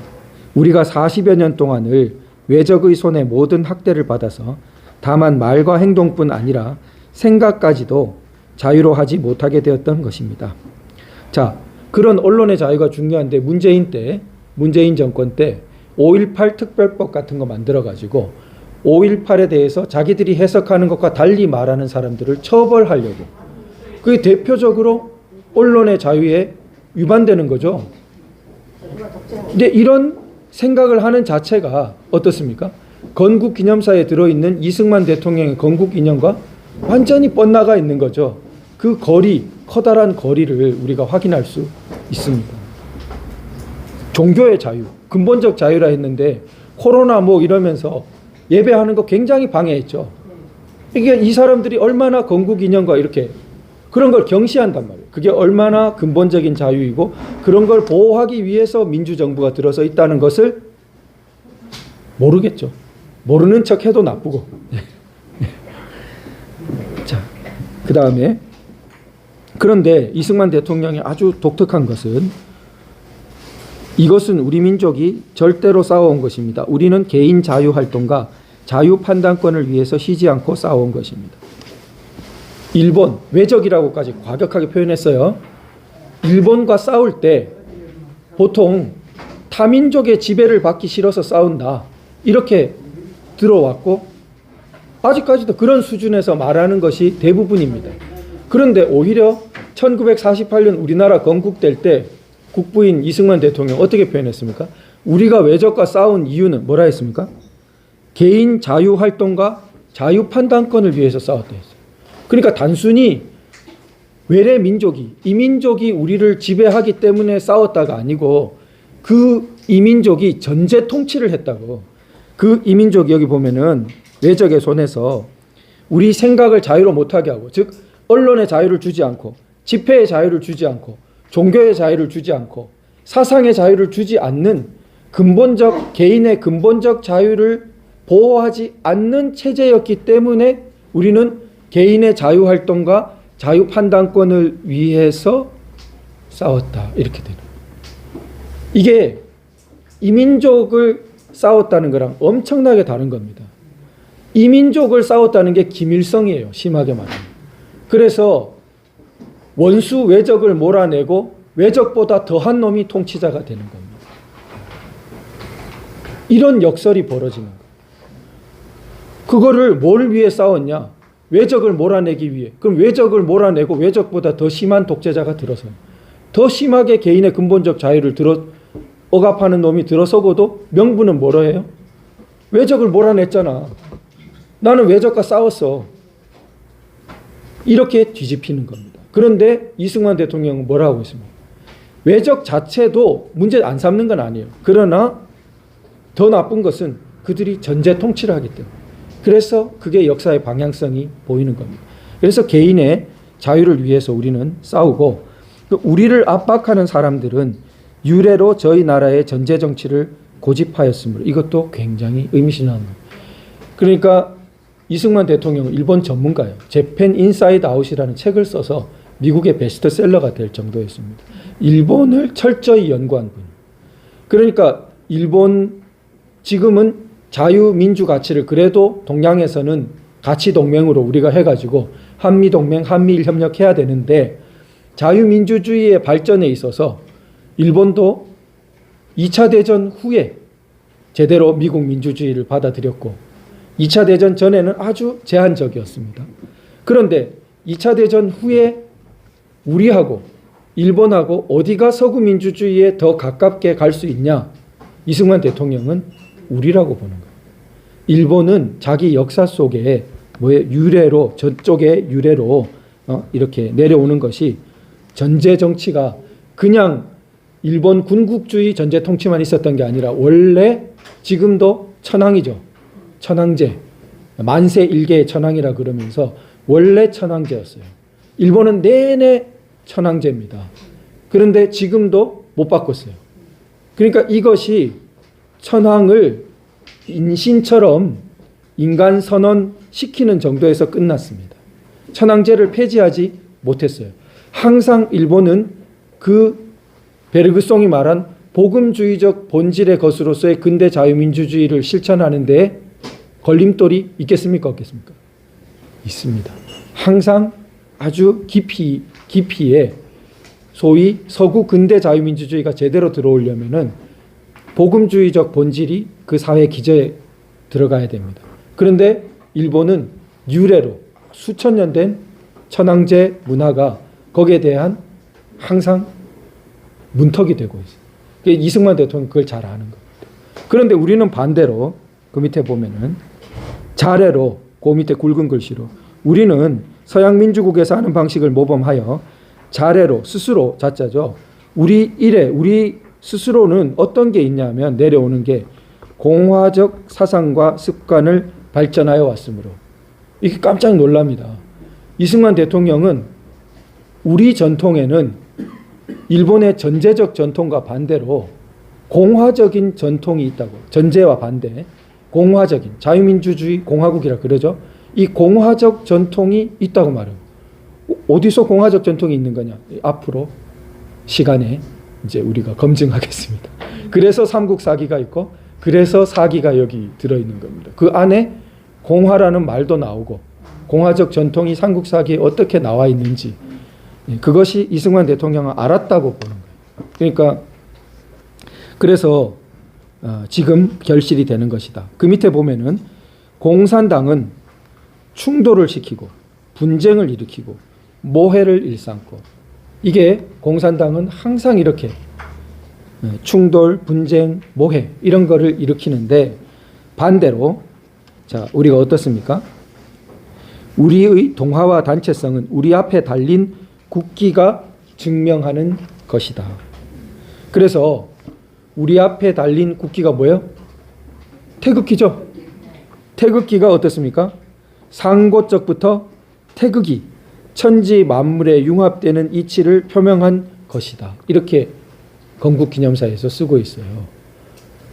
Speaker 1: 우리가 40여 년 동안을 외적의 손에 모든 학대를 받아서 다만 말과 행동뿐 아니라 생각까지도 자유로 하지 못하게 되었던 것입니다. 자, 그런 언론의 자유가 중요한데 문재인 정권 때 5.18 특별법 같은 거 만들어가지고 5.18에 대해서 자기들이 해석하는 것과 달리 말하는 사람들을 처벌하려고, 그게 대표적으로 언론의 자유에 위반되는 거죠. 근데 이런 생각을 하는 자체가 어떻습니까? 건국기념사에 들어있는 이승만 대통령의 건국기념과 완전히 뻗나가 있는 거죠. 그 거리, 커다란 거리를 우리가 확인할 수 있습니다. 종교의 자유, 근본적 자유라 했는데 코로나 뭐 이러면서 예배하는 거 굉장히 방해했죠. 이게 이 사람들이 얼마나 건국기념과 이렇게 그런 걸 경시한단 말이에요. 그게 얼마나 근본적인 자유이고 그런 걸 보호하기 위해서 민주정부가 들어서 있다는 것을 모르겠죠. 모르는 척 해도 나쁘고. 자, 그 다음에 그런데 이승만 대통령이 아주 독특한 것은 이것은 우리 민족이 절대로 싸워온 것입니다. 우리는 개인 자유활동과 자유판단권을 위해서 쉬지 않고 싸워온 것입니다. 일본, 외적이라고까지 과격하게 표현했어요. 일본과 싸울 때 보통 타민족의 지배를 받기 싫어서 싸운다, 이렇게 들어왔고 아직까지도 그런 수준에서 말하는 것이 대부분입니다. 그런데 오히려 1948년 우리나라 건국될 때 국부인 이승만 대통령 어떻게 표현했습니까? 우리가 외적과 싸운 이유는 뭐라 했습니까? 개인 자유활동과 자유판단권을 위해서 싸웠다 했어요. 그러니까 단순히 외래 민족이, 이민족이 우리를 지배하기 때문에 싸웠다가 아니고 그 이민족이 전제 통치를 했다고. 그 이민족이 여기 보면은 외적의 손에서 우리 생각을 자유로 못하게 하고, 즉 언론의 자유를 주지 않고 집회의 자유를 주지 않고 종교의 자유를 주지 않고 사상의 자유를 주지 않는 근본적, 개인의 근본적 자유를 보호하지 않는 체제였기 때문에 우리는 개인의 자유활동과 자유판단권을 위해서 싸웠다, 이렇게 되는 거예요. 이게 이민족을 싸웠다는 거랑 엄청나게 다른 겁니다. 이민족을 싸웠다는 게 김일성이에요, 심하게 말하면. 그래서 원수 외적을 몰아내고 외적보다 더한 놈이 통치자가 되는 겁니다. 이런 역설이 벌어지는 거예요. 그거를 뭘 위해 싸웠냐? 외적을 몰아내기 위해. 그럼 외적을 몰아내고 외적보다 더 심한 독재자가 들어서요. 더 심하게 개인의 근본적 자유를 억압하는 놈이 들어서고도 명분은 뭐라 해요? 외적을 몰아냈잖아. 나는 외적과 싸웠어. 이렇게 뒤집히는 겁니다. 그런데 이승만 대통령은 뭐라 하고 있습니까? 외적 자체도 문제 안 삼는 건 아니에요. 그러나 더 나쁜 것은 그들이 전제 통치를 하기 때문에. 그래서 그게 역사의 방향성이 보이는 겁니다. 그래서 개인의 자유를 위해서 우리는 싸우고, 우리를 압박하는 사람들은 유례로 저희 나라의 전제 정치를 고집하였으므로, 이것도 굉장히 의미심장한 겁니다. 그러니까 이승만 대통령은 일본 전문가예요. 재팬 인사이드 아웃이라는 책을 써서 미국의 베스트셀러가 될 정도였습니다. 일본을 철저히 연구한 분. 그러니까 일본 지금은 자유민주 가치를 그래도 동양에서는 가치 동맹으로 우리가 해가지고 한미동맹, 한미일 협력해야 되는데 자유민주주의의 발전에 있어서 일본도 2차 대전 후에 제대로 미국 민주주의를 받아들였고 2차 대전 전에는 아주 제한적이었습니다. 그런데 2차 대전 후에 우리하고 일본하고 어디가 서구 민주주의에 더 가깝게 갈 수 있냐? 이승만 대통령은 우리라고 보는 거예요. 일본은 자기 역사 속에 유래로 저쪽의 유래로 이렇게 내려오는 것이 전제 정치가 그냥 일본 군국주의 전제 통치만 있었던 게 아니라 원래 지금도 천황이죠. 천황제. 만세 일개의 천황이라 그러면서 원래 천황제였어요. 일본은 내내 천황제입니다. 그런데 지금도 못 바꿨어요. 그러니까 이것이 천황을 인신처럼 인간 선언 시키는 정도에서 끝났습니다. 천황제를 폐지하지 못했어요. 항상 일본은 그 베르그송이 말한 복음주의적 본질의 것으로서의 근대 자유민주주의를 실천하는 데 걸림돌이 있겠습니까? 없겠습니까? 있습니다. 항상 아주 깊이에 소위 서구 근대 자유민주주의가 제대로 들어오려면은 복음주의적 본질이 그 사회 기저에 들어가야 됩니다. 그런데 일본은 유래로 수천 년 된 천황제 문화가 거기에 대한 항상 문턱이 되고 있어요. 이승만 대통령은 그걸 잘 아는 겁니다. 그런데 우리는 반대로 그 밑에 보면은 자례로 그 밑에 굵은 글씨로 우리는 서양 민주국에서 하는 방식을 모범하여 자례로 스스로 자자죠. 우리 스스로는 어떤 게 있냐면 내려오는 게 공화적 사상과 습관을 발전하여 왔으므로 이게 깜짝 놀랍니다. 이승만 대통령은 우리 전통에는 일본의 전제적 전통과 반대로 공화적인 전통이 있다고. 전제와 반대. 공화적인 자유민주주의 공화국이라 그러죠. 이 공화적 전통이 있다고 말해요. 어디서 공화적 전통이 있는 거냐? 앞으로 시간에 이제 우리가 검증하겠습니다. 그래서 삼국사기가 있고 그래서 사기가 여기 들어있는 겁니다. 그 안에 공화라는 말도 나오고 공화적 전통이 삼국사기에 어떻게 나와 있는지 그것이 이승만 대통령은 알았다고 보는 거예요. 그러니까 그래서 지금 결실이 되는 것이다. 그 밑에 보면은 공산당은 충돌을 시키고 분쟁을 일으키고 모해를 일삼고 이게 공산당은 항상 이렇게 충돌, 분쟁, 모해 이런 거를 일으키는데 반대로 자 우리가 어떻습니까? 우리의 동화와 단체성은 우리 앞에 달린 국기가 증명하는 것이다. 그래서 우리 앞에 달린 국기가 뭐예요? 태극기죠. 태극기가 어떻습니까? 상고적부터 태극이 천지 만물에 융합되는 이치를 표명한 것이다. 이렇게 건국기념사에서 쓰고 있어요.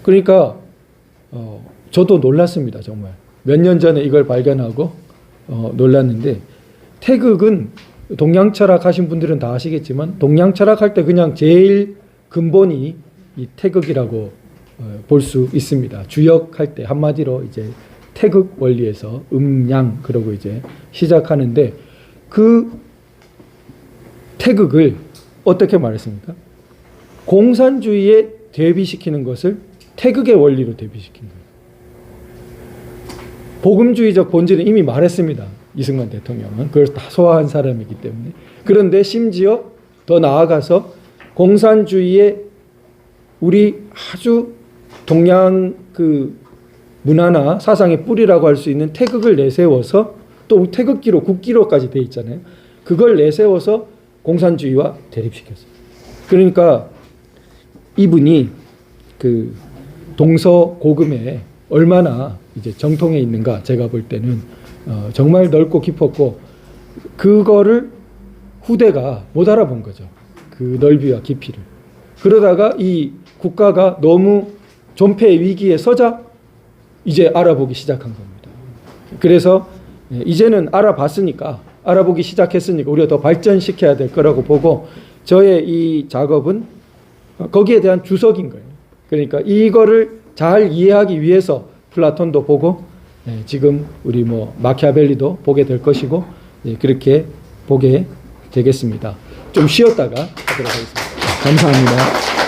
Speaker 1: 그러니까 저도 놀랐습니다. 정말 몇 년 전에 이걸 발견하고 놀랐는데 태극은 동양철학 하신 분들은 다 아시겠지만 동양철학 할 때 그냥 제일 근본이 이 태극이라고 볼 수 있습니다. 주역할 때 한마디로 이제 태극 원리에서 음양 그러고 이제 시작하는데 그 태극을 어떻게 말했습니까? 공산주의에 대비시키는 것을 태극의 원리로 대비시킨 거예요. 복음주의적 본질은 이미 말했습니다. 이승만 대통령은. 그걸 다 소화한 사람이기 때문에. 그런데 심지어 더 나아가서 공산주의의 우리 아주 동양 그 문화나 사상의 뿌리라고 할 수 있는 태극을 내세워서 또 태극기로 국기로까지 돼 있잖아요. 그걸 내세워서 공산주의와 대립시켰어요. 그러니까 이분이 그 동서고금에 얼마나 이제 정통해 있는가 제가 볼 때는 정말 넓고 깊었고 그거를 후대가 못 알아본 거죠. 그 넓이와 깊이를. 그러다가 이 국가가 너무 존폐 위기에 서자 이제 알아보기 시작한 겁니다. 그래서 이제는 알아보기 시작했으니까 우리가 더 발전시켜야 될 거라고 보고 저의 이 작업은 거기에 대한 주석인 거예요. 그러니까 이거를 잘 이해하기 위해서 플라톤도 보고 지금 우리 마키아벨리도 보게 될 것이고 그렇게 보게 되겠습니다. 좀 쉬었다가 하도록 하겠습니다. 감사합니다.